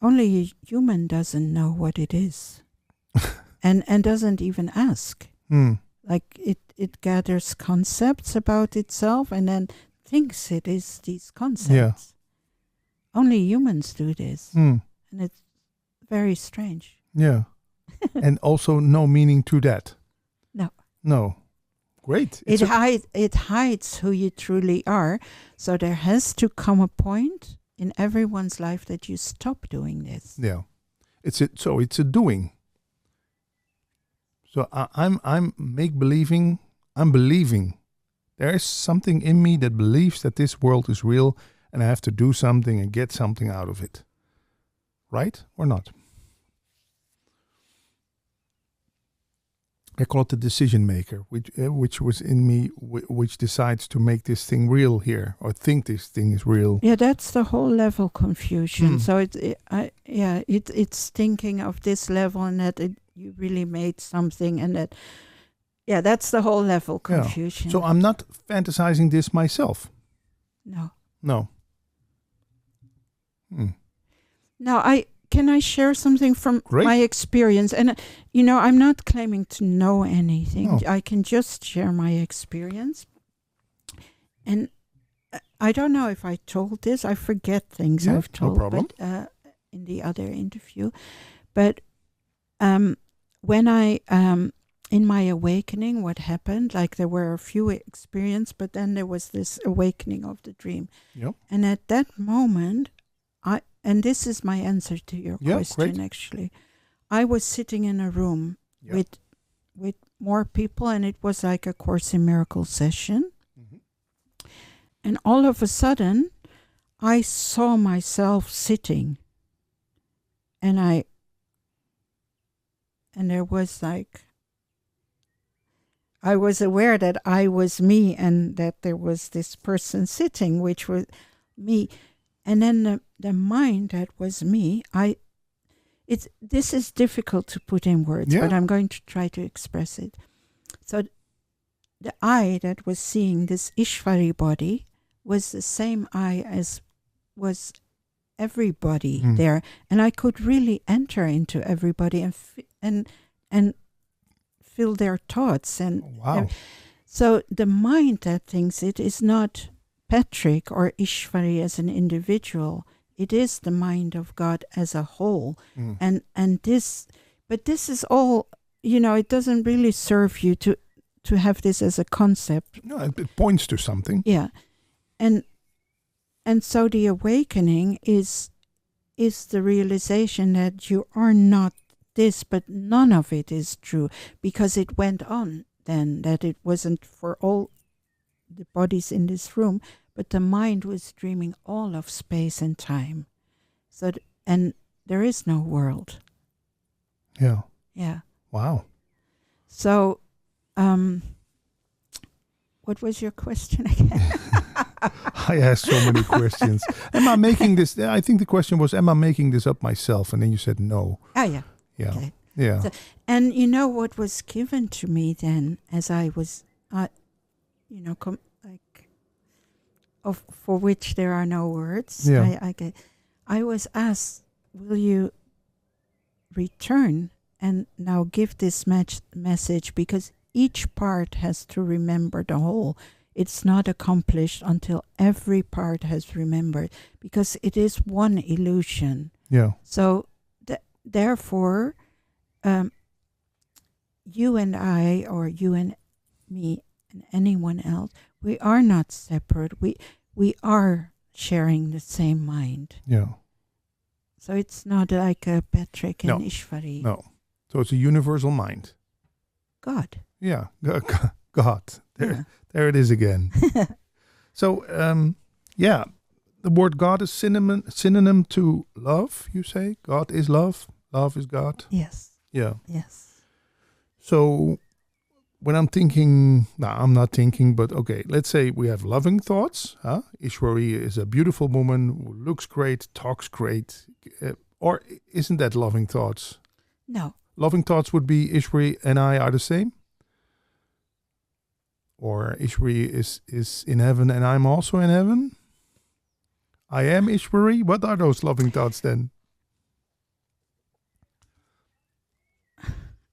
only a human doesn't know what it is. and doesn't even ask. Like it gathers concepts about itself and then thinks it is these concepts. Yeah. Only humans do this. And it's very strange. Yeah. And also no meaning to that. No. Great. It hides who you truly are. So there has to come a point in everyone's life that you stop doing this. Yeah. It's a doing. So I'm make-believing. I'm believing. There is something in me that believes that this world is real and I have to do something and get something out of it. Right or not? I call it the decision maker, which was in me, which decides to make this thing real here, or think this thing is real. Yeah, that's the whole level confusion. So it's thinking of this level and that you really made something, and that, that's the whole level confusion. Yeah. So I'm not fantasizing this myself. No. No. No, Can I share something from my experience? And, I'm not claiming to know anything. No. I can just share my experience. And I don't know if I told this. I forget things I've told. No problem. But, in the other interview. But when I in my awakening, what happened, like there were a few experiences, but then there was this awakening of the dream. Yep. And at that moment, and this is my answer to your question, great. actually. I was sitting in a room with more people, and it was like a Course in Miracles session. Mm-hmm. And all of a sudden, I saw myself sitting, and there was like, I was aware that I was me and that there was this person sitting, which was me. And then the mind that was me, this is difficult to put in words, but I'm going to try to express it. So the I that was seeing this Ishwari body was the same I as was everybody there, and I could really enter into everybody and feel their thoughts. And so the mind that thinks it is not Patrick or Ishwari as an individual. It is the mind of God as a whole. And this is all, it doesn't really serve you to have this as a concept. No, it points to something. Yeah. And so the awakening is the realization that you are not this, but none of it is true, because it went on then, that it wasn't for all the bodies in this room, but the mind was dreaming all of space and time. So, and there is no world. Yeah. Yeah. Wow. So, what was your question again? I asked so many questions. Am I making this? I think the question was, am I making this up myself? And then you said no. Oh, yeah. Yeah. Okay. Yeah. So, and what was given to me then, as I was, for which there are no words. Yeah. I was asked, will you return and now give this message, because each part has to remember the whole. It's not accomplished until every part has remembered, because it is one illusion. Yeah. So therefore, you and I, or you and me and anyone else, we are not separate. We are sharing the same mind. Yeah. So it's not like a Patrick and Ishwari. No. So it's a universal mind. God. Yeah. God. There it is again. So, the word God is synonym to love, you say? God is love. Love is God. Yes. Yeah. Yes. So when I'm thinking, I'm not thinking, but okay, let's say we have loving thoughts. Ishwari is a beautiful woman who looks great, talks great. Or isn't that loving thoughts? No. Loving thoughts would be Ishwari and I are the same? Or Ishwari is in heaven and I'm also in heaven? I am Ishwari? What are those loving thoughts then?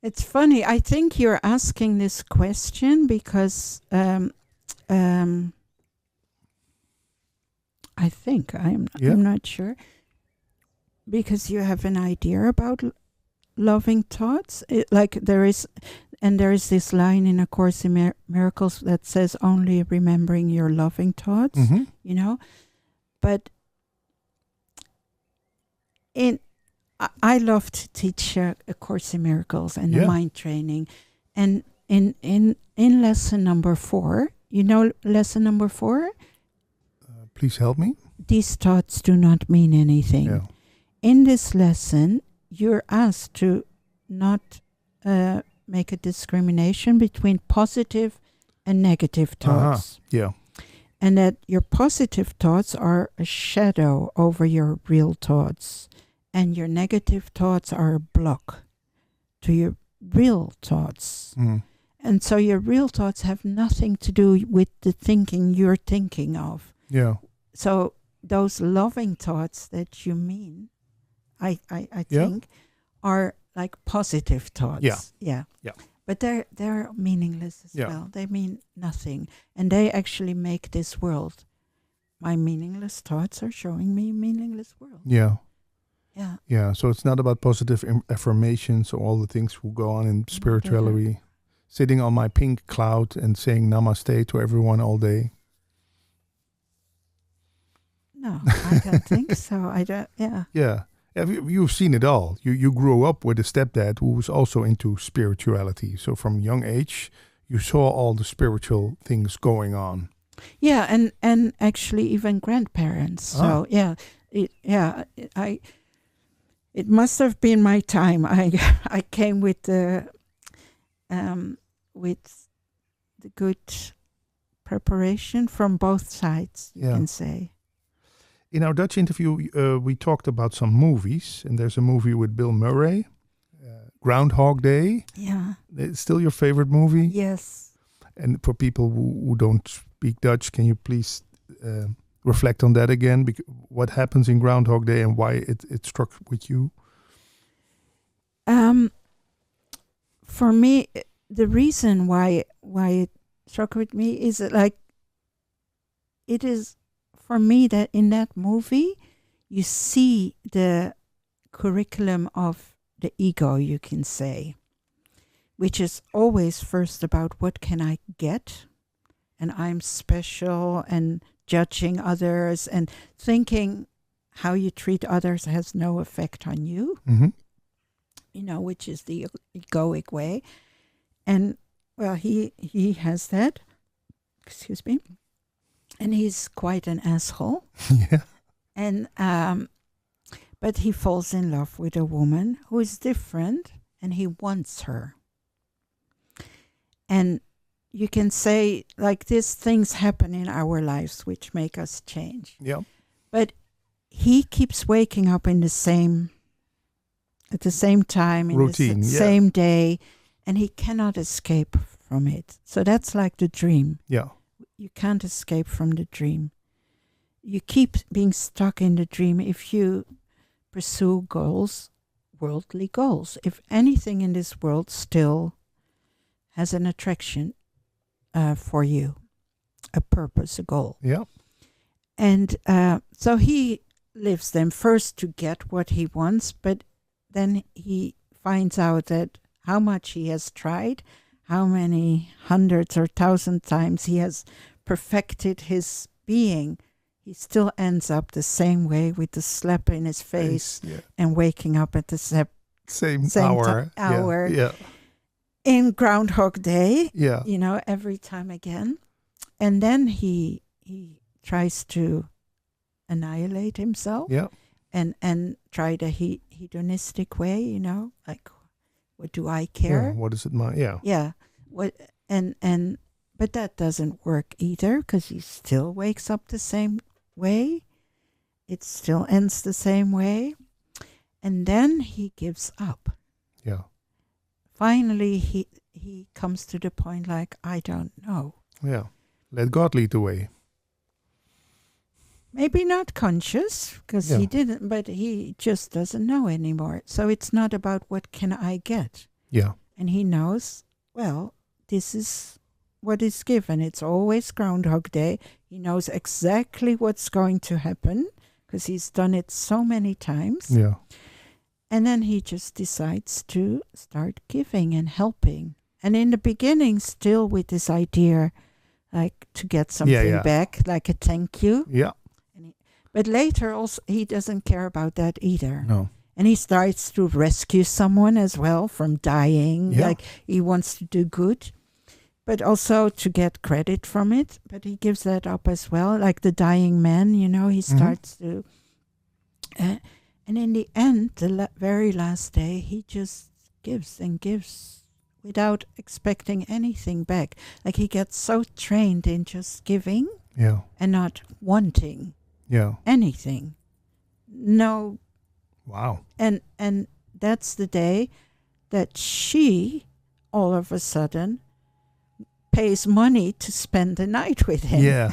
It's funny. I think you're asking this question because I think I'm not sure, because you have an idea about loving thoughts. There is this line in A Course in Miracles that says only remembering your loving thoughts. But I love to teach A Course in Miracles and the mind training. And in lesson number 4, lesson number 4? Please help me. These thoughts do not mean anything. Yeah. In this lesson, you're asked to not make a discrimination between positive and negative thoughts. Yeah. And that your positive thoughts are a shadow over your real thoughts. And your negative thoughts are a block to your real thoughts. And so your real thoughts have nothing to do with the thinking you're thinking of. Yeah. So those loving thoughts that you mean, I think, are like positive thoughts. Yeah. But they're meaningless as well. They mean nothing. And they actually make this world. My meaningless thoughts are showing me a meaningless world. Yeah. Yeah. So it's not about positive affirmations or all the things who go on in spirituality. sitting on my pink cloud and saying namaste to everyone all day? No, I don't think so. I don't. Yeah. Yeah. You've seen it all. You grew up with a stepdad who was also into spirituality. So from young age, you saw all the spiritual things going on. Yeah, and actually even grandparents. So it must have been my time. I came with the good preparation from both sides, you can say. In our Dutch interview, we talked about some movies, and there's a movie with Bill Murray, Groundhog Day. Yeah. It's still your favorite movie? Yes. And for people who don't speak Dutch, can you please reflect on that again? What happens in Groundhog Day and why it struck with you? For me, the reason why it struck with me is that, it is for me that in that movie you see the curriculum of the ego, you can say, which is always first about what can I get, and I'm special, and judging others and thinking how you treat others has no effect on you. Mm-hmm. Which is the egoic way. And well, he has that. Excuse me. And he's quite an asshole. Yeah. And but he falls in love with a woman who is different, and he wants her. And you can say like this, things happen in our lives which make us change. Yeah. But he keeps waking up at the same time, in routine, the same day, and he cannot escape from it. So that's like the dream. Yeah. You can't escape from the dream. You keep being stuck in the dream if you pursue goals, worldly goals. If anything in this world still has an attraction for you, a purpose, a goal. Yeah. And so he lives them first to get what he wants, but then he finds out that how much he has tried, how many hundreds or thousand times he has perfected his being, he still ends up the same way with the slap in his face and waking up at the same hour. Yeah. In Groundhog Day, Yeah. Every time again. And then he tries to annihilate himself. Yeah. And try the hedonistic way, like, what do I care? Yeah, what is it? Yeah. But that doesn't work either, because he still wakes up the same way. It still ends the same way. And then he gives up. Yeah. Finally, he comes to the point like, I don't know. Yeah. Let God lead the way. Maybe not conscious, because he didn't, but he just doesn't know anymore. So it's not about what can I get. Yeah. And he knows, well, this is what is given. It's always Groundhog Day. He knows exactly what's going to happen, because he's done it so many times. Yeah. And then he just decides to start giving and helping. And in the beginning, still with this idea, like to get something back, like a thank you. Yeah. But later also, he doesn't care about that either. No. And he starts to rescue someone as well from dying. Yeah. Like he wants to do good, but also to get credit from it. But he gives that up as well. Like the dying man, he starts to... and in the end, the very last day, he just gives and gives without expecting anything back. Like he gets so trained in just giving and not wanting anything. No. Wow. And that's the day that she all of a sudden pays money to spend the night with him. Yeah.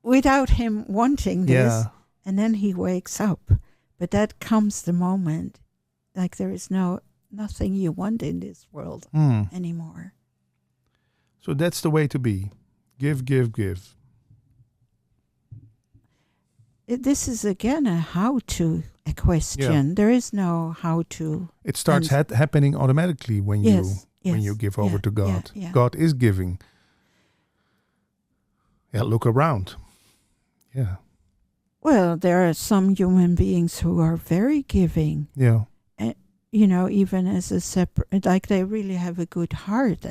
Without him wanting this. Yeah. And then he wakes up. But that comes the moment, like there is nothing you want in this world anymore. So that's the way to be. Give, give, give. This is again a how-to question. There is no how-to. It starts happening automatically when you when you give over to God. Yeah. God is giving. Yeah, look around. Yeah. Well, there are some human beings who are very giving. Yeah. Even as a separate, like they really have a good heart,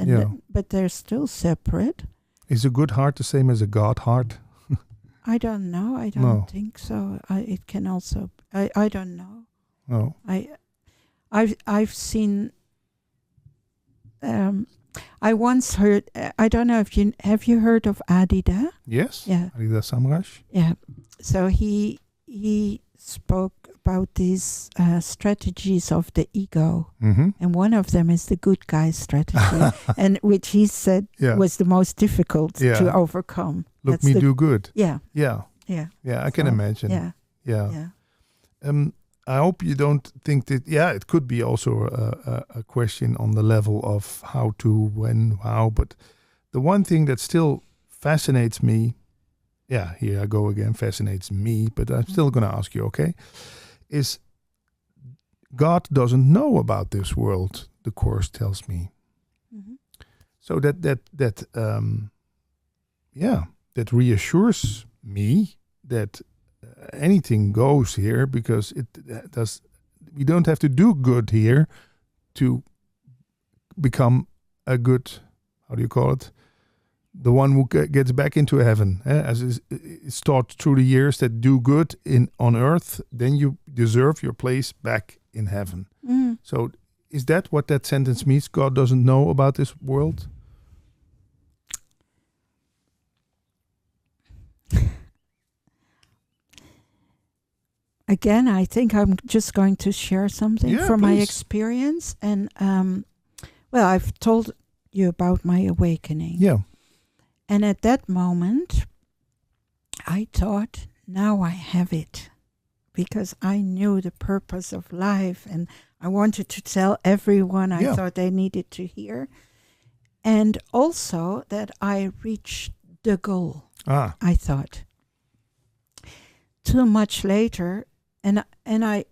but they're still separate. Is a good heart the same as a God heart? I don't know. I don't think so. It can also. I don't know. No. I've seen. I once heard. I don't know if have you heard of Adida? Yes. Yeah. Adida Samrash. Yeah. So he spoke about these strategies of the ego, and one of them is the good guy strategy, and which he said was the most difficult to overcome. Look, me do good. Yeah. Yeah. Yeah. Yeah, I can imagine. Yeah. Yeah. I hope you don't think that. Yeah, it could be also a question on the level of how to, when, how. But the one thing that still fascinates me. Yeah, here I go again. Fascinates me, but I'm still going to ask you. Okay, is God doesn't know about this world? The Course tells me. So that reassures me that anything goes here, because it does. We don't have to do good here to become a good. How do you call it? The one who gets back into heaven, as is taught through the years, that do good on earth, then you deserve your place back in heaven. So is that what that sentence means? God doesn't know about this world? Again, I think I'm just going to share something from my experience. And, I've told you about my awakening. Yeah. And at that moment, I thought, now I have it. Because I knew the purpose of life. And I wanted to tell everyone I thought they needed to hear. And also that I reached the goal, I thought. Too much later... And I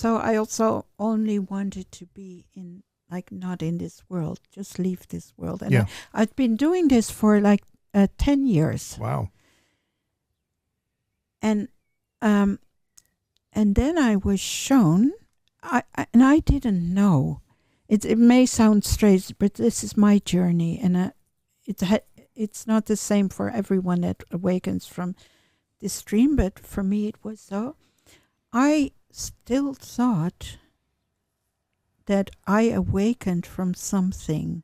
also only wanted to be in, like, not in this world, just leave this world. And I'd been doing this for 10 years. Wow. And then I was shown, and I didn't know. It may sound strange, but this is my journey, and it's not the same for everyone that awakens from this dream, but for me it was so. I still thought that I awakened from something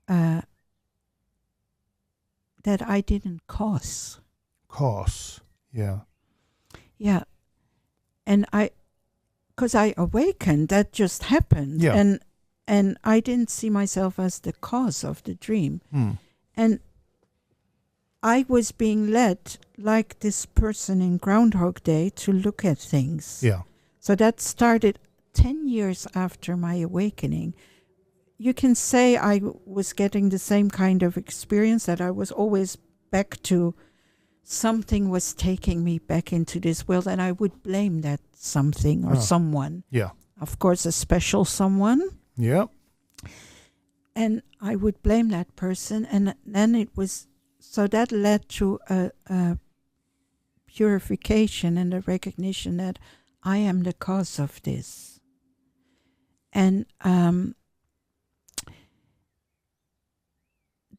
that I didn't cause. Yeah. Yeah. And because I awakened, that just happened. Yeah. And I didn't see myself as the cause of the dream. And I was being led, like this person in Groundhog Day, to look at things. Yeah. So that started 10 years after my awakening. You can say I was getting the same kind of experience, that I was always back to something was taking me back into this world, and I would blame that something or someone. Yeah. Of course, a special someone. Yeah. And I would blame that person, and then it was... So that led to a purification and a recognition that I am the cause of this. And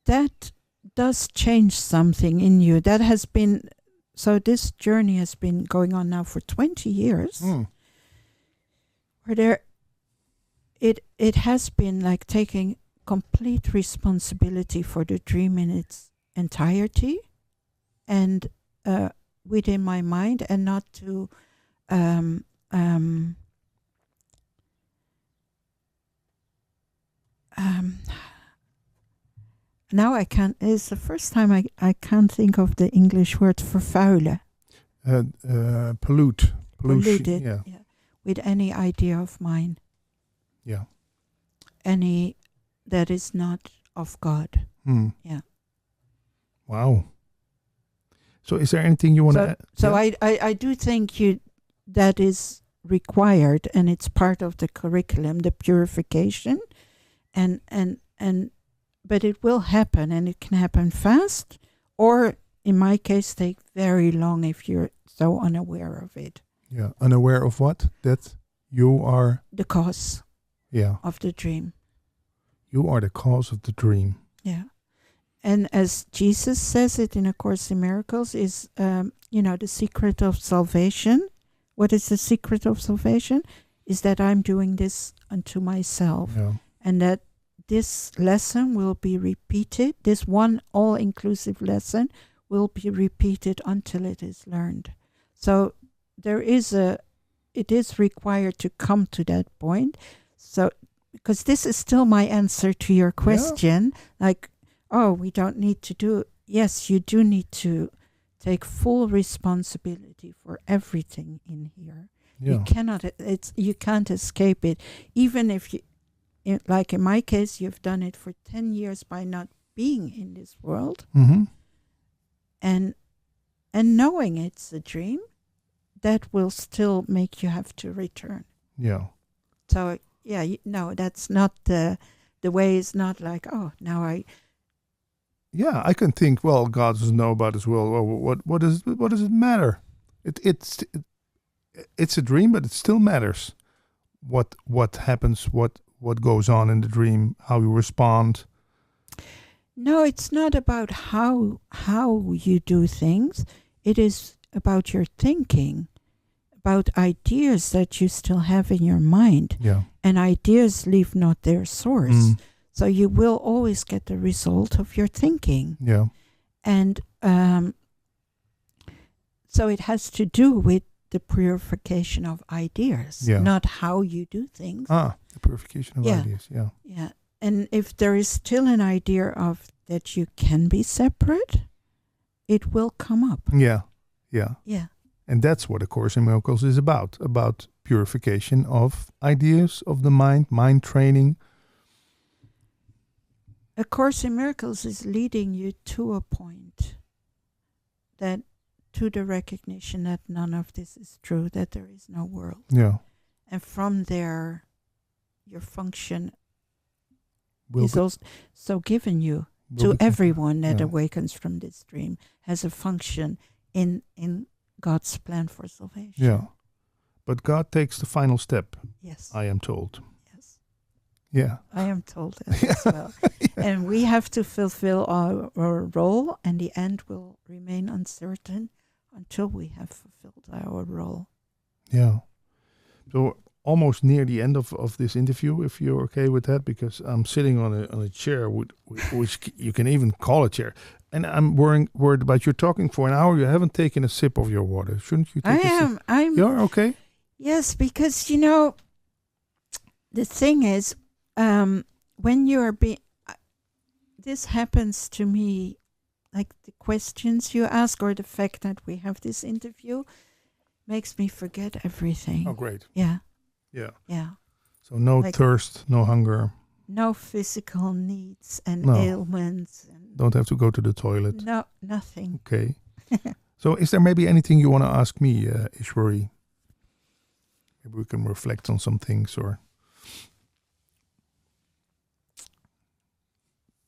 that does change something in you. That has been... So this journey has been going on now for 20 years. Where it has been like taking complete responsibility for the dream in its entirety, and within my mind, and not to now I can't. It's the first time I can't think of the English word vervuilen. Pollution. Yeah. With any idea of mine. Yeah. Any that is not of God. Yeah. Wow. So is there anything you want to add? So I do think that is required, and it's part of the curriculum, the purification. But it will happen, and it can happen fast, or in my case, take very long if you're so unaware of it. Yeah, unaware of what? That you are the cause of the dream. You are the cause of the dream. Yeah. And as Jesus says it in A Course in Miracles, is, the secret of salvation. What is the secret of salvation? Is that I'm doing this unto myself. Yeah. And that this lesson will be repeated. This one all-inclusive lesson will be repeated until it is learned. So it is required to come to that point. So, because this is still my answer to your question, like, oh, we don't need to do. Yes, you do need to take full responsibility for everything in here. Yeah. You can't escape it. Even if you, like in my case, you've done it for 10 years by not being in this world, mm-hmm. and knowing it's a dream, that will still make you have to return. Yeah. So that's not the way. It's not like, oh, now I. Yeah, I can think. Well, God doesn't know about this world. Well, what does it matter? It's a dream, but it still matters. What happens? What goes on in the dream? How you respond? No, it's not about how you do things. It is about your thinking, about ideas that you still have in your mind. Yeah. And ideas leave not their source. So you will always get the result of your thinking. Yeah. And so it has to do with the purification of ideas, not how you do things. The purification of ideas, yeah. Yeah. And if there is still an idea of that you can be separate, it will come up. Yeah. Yeah. Yeah. And that's what A Course in Miracles is about purification of ideas, of the mind training. A Course in Miracles is leading you to a point, that to the recognition that none of this is true, that there is no world. Yeah. And from there, your function is also given you to everyone that awakens from this dream, has a function in God's plan for salvation. Yeah. But God takes the final step. Yes. I am told. Yes. Yeah. I am told that as well. And we have to fulfill our role, and the end will remain uncertain until we have fulfilled our role. Yeah. So almost near the end of this interview, if you're okay with that, because I'm sitting on a chair, which you can even call a chair. And I'm worried about you talking for an hour. You haven't taken a sip of your water. Shouldn't you take a sip? You're okay? Yes, because, the thing is, when you are this happens to me, like the questions you ask or the fact that we have this interview makes me forget everything. Oh, great. Yeah. Yeah. Yeah. So no thirst, no hunger. No physical needs and ailments. And don't have to go to the toilet. No, nothing. Okay. So is there maybe anything you want to ask me, Ishwari? Maybe we can reflect on some things or...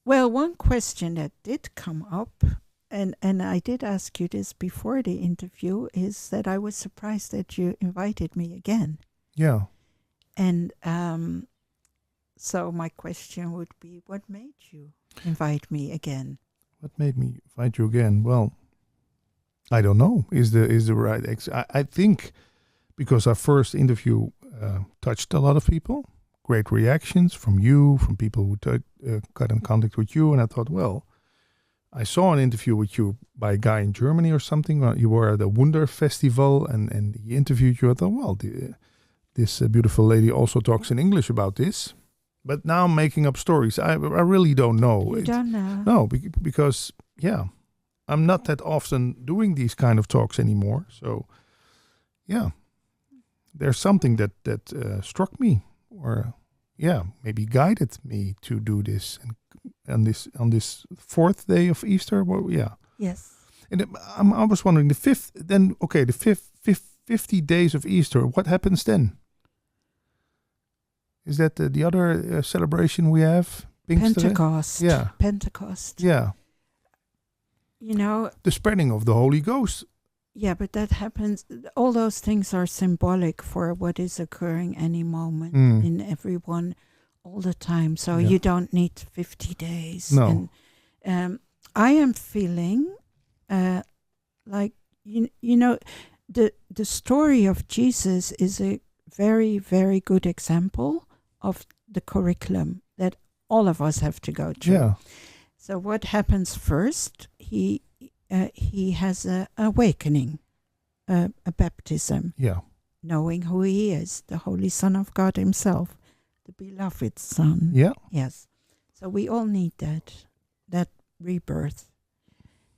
Well, one question that did come up, and I did ask you this before the interview, is that I was surprised that you invited me again. Yeah. And so my question would be, what made you invite me again? What made me invite you again? Well, I don't know. Is the right? I think because our first interview touched a lot of people. Great reactions from you, from people who got in contact with you. And I thought, well, I saw an interview with you by a guy in Germany or something. You were at the Wunder Festival and he interviewed you. I thought, well, this beautiful lady also talks in English about this. But now I'm making up stories. I really don't know. You don't know? No, because, I'm not that often doing these kind of talks anymore. So, there's something that struck me. Or, maybe guided me to do this, and on this fourth day of Easter. Well, yes. And I was wondering, the 50 days of Easter. What happens then? Is that the other celebration we have? Pinksteren? Pentecost. Yeah. Pentecost. Yeah. You know, The spreading of the Holy Ghost. yeah, but that happens. All those things are symbolic for what is occurring any moment in everyone all the time. So you don't need 50 days. No. And I am feeling like, you know, the story of Jesus is a very, very good example of the curriculum that all of us have to go through. Yeah. So what happens first? He has an awakening, a baptism, Yeah. knowing who he is, the Holy Son of God himself, the beloved Son. Yeah. Yes. So we all need that rebirth.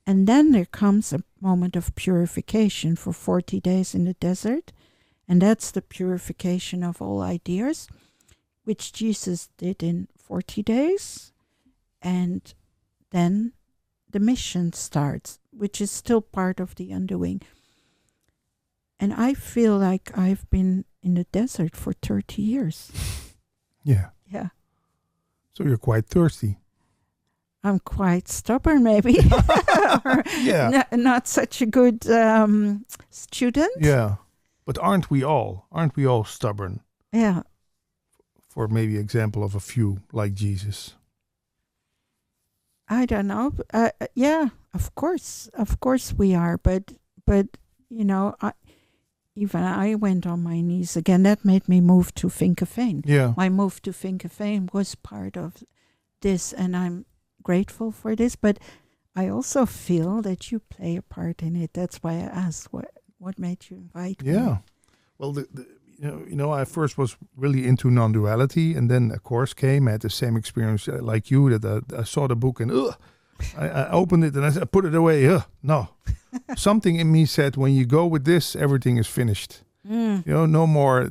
And then there comes a moment of purification for 40 days in the desert. And that's the purification of all ideas, which Jesus did in 40 days. And then the mission starts, which is still part of the undoing. And I feel like I've been in the desert for 30 years. Yeah. Yeah. So you're quite thirsty. I'm quite stubborn, maybe. Or Yeah. not such a good student. Yeah. But aren't we all? Aren't we all stubborn? Yeah. For maybe example of a few, like Jesus. I don't know. Yeah, of course we are. But you know, I went on my knees again. That made me move to Vinkeveen. Yeah. My move to Vinkeveen was part of this, and I'm grateful for this. But I also feel that you play a part in it. That's why I asked what made you invite me. Yeah. Well, you know, I first was really into non-duality, and then a course came. I had the same experience like you, that I saw the book and I opened it and I put it away. No. Something in me said, when you go with this, everything is finished. You know, no more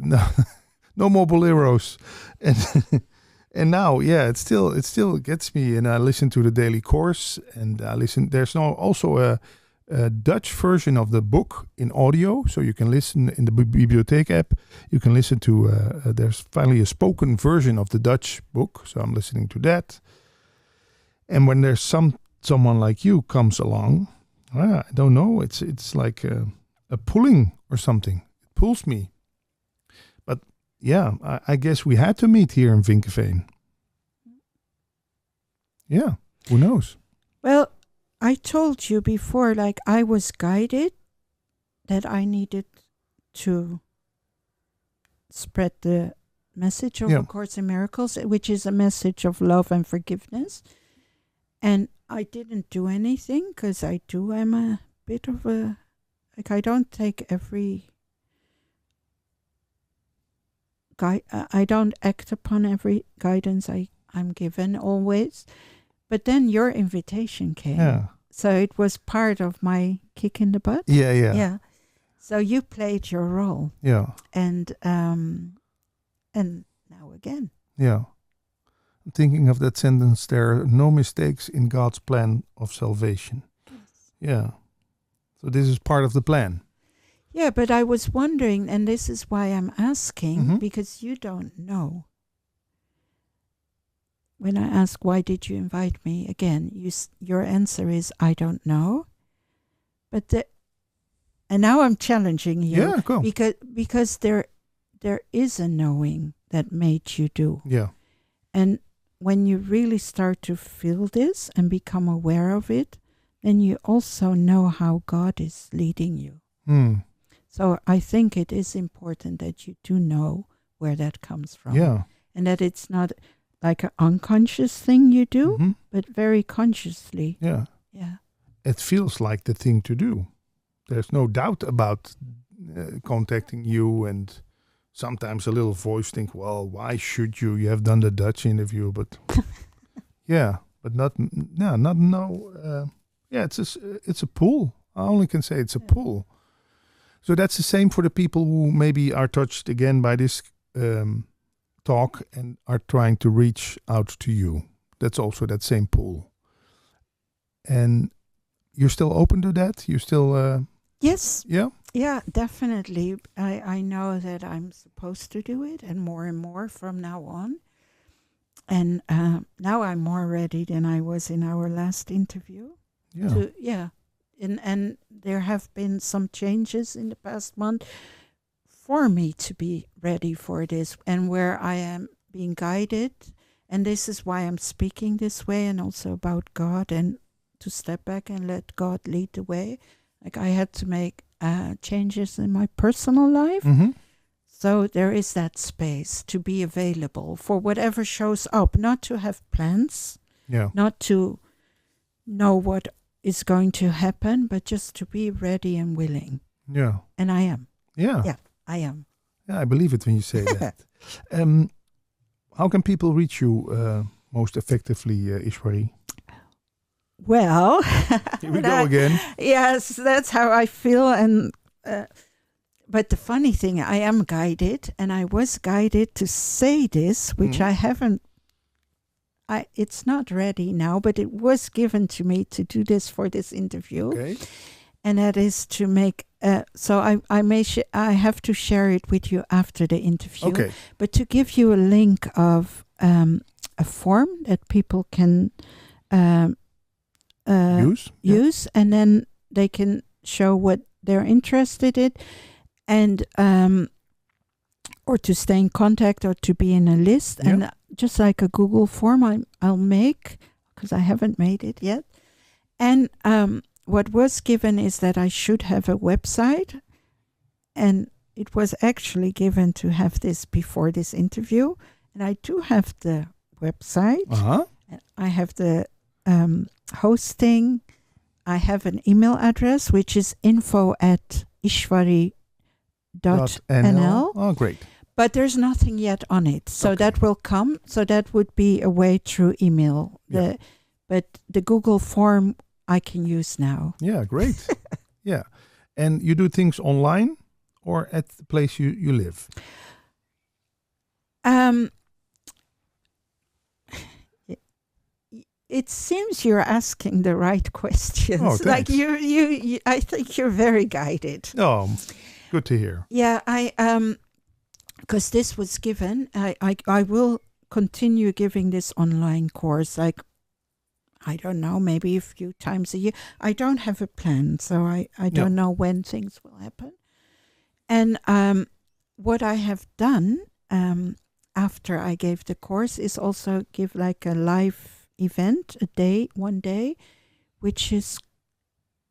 boleros. And now, yeah, it still gets me. And I listen to the daily course, and I listen. There's also a Dutch version of the book in audio, so you can listen in the Bibliotheek app. You can listen to. There's finally a spoken version of the Dutch book, so I'm listening to that. And when there's someone like you comes along, I don't know. It's like a pulling or something. It pulls me. But yeah, I guess we had to meet here in Vinkeveen. Yeah, who knows? Well, I told you before, like, I was guided that I needed to spread the message of A Course in Miracles, which is a message of love and forgiveness. And I didn't do anything because I'm a bit of I don't take every I don't act upon every guidance I'm given always. But then your invitation came. Yeah. So it was part of my kick in the butt. Yeah. Yeah. So you played your role. Yeah. And now again. Yeah. I'm thinking of that sentence, there are no mistakes in God's plan of salvation. Yes. Yeah. So this is part of the plan. Yeah, but I was wondering, and this is why I'm asking, because you don't know. When I ask, why did you invite me? Again, your answer is, I don't know. But and now I'm challenging you. Yeah, go. Because there is a knowing that made you do. Yeah. And when you really start to feel this and become aware of it, then you also know how God is leading you. So I think it is important that you do know where that comes from. Yeah. And that it's not like an unconscious thing you do, but very consciously. Yeah. Yeah. It feels like the thing to do. There's no doubt about contacting you, and sometimes a little voice think, well, why should you? You have done the Dutch interview, but yeah, but it's a pull. I only can say it's a pull. So that's the same for the people who maybe are touched again by this talk and are trying to reach out to you. That's also that same pull. And you're still open to that? You still... Yes. Yeah? Yeah, definitely. I know that I'm supposed to do it and more from now on. And now I'm more ready than I was in our last interview. Yeah. And there have been some changes in the past month for me to be ready for this, and where I am being guided. And this is why I'm speaking this way, and also about God, and to step back and let God lead the way. Like I had to make changes in my personal life. Mm-hmm. So there is that space to be available for whatever shows up, not to have plans, Yeah. not to know what is going to happen, but just to be ready and willing. Yeah. And I am. Yeah. Yeah, I am. Yeah, I believe it when you say that. How can people reach you most effectively, Ishwari? Well, Here we go again. Yes, that's how I feel. And but the funny thing, I am guided, and I was guided to say this, which I haven't. It's not ready now, but it was given to me to do this for this interview. Okay. And that is to make. So I have to share it with you after the interview. Okay. But to give you a link of a form that people can use, and then they can show what they're interested in, and or to stay in contact or to be in a list, and just like a Google form, I'll make, because I haven't made it yet. And what was given is that I should have a website, and it was actually given to have this before this interview, and I do have the website. I have the hosting. I have an email address, which is info@ishwari.nl. Oh, great. But there's nothing yet on it. So that will come. So that would be a way through email. But the Google form I can use now. Yeah, great. Yeah. And you do things online or at the place you live? It seems you're asking the right questions. Oh, thanks. Like you I think you're very guided. Oh, good to hear. Yeah, because this was given, I will continue giving this online course, like, I don't know, maybe a few times a year. I don't have a plan, so I don't know when things will happen. And what I have done after I gave the course is also give like a live event, one day, which is,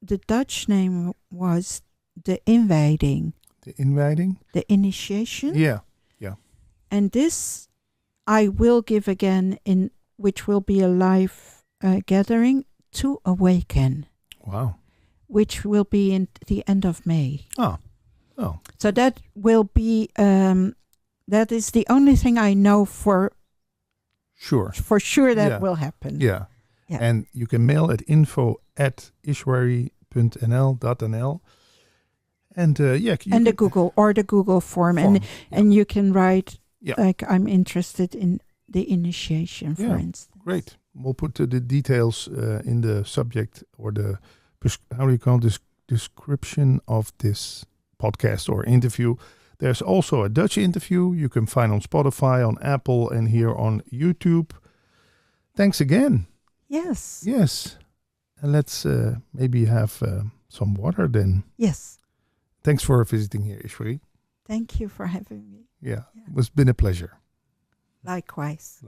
the Dutch name was the inwijding. The inwijding? The initiation. Yeah. And this I will give again, which will be a live gathering to awaken. Wow. Which will be in the end of May. Oh. So that will be, that is the only thing I know for sure that will happen. Yeah. And you can mail at info@ishwari.nl. And and the Google form. And you can write like, I'm interested in the initiation, for instance. Great. We'll put the details in the subject, or the how do you call this, description of this podcast or interview. There's also a Dutch interview you can find on Spotify, on Apple, and here on YouTube. Thanks again. Yes. And let's maybe have some water then. Yes. Thanks for visiting here, Ishwari. Thank you for having me. Yeah. It's been a pleasure. Likewise.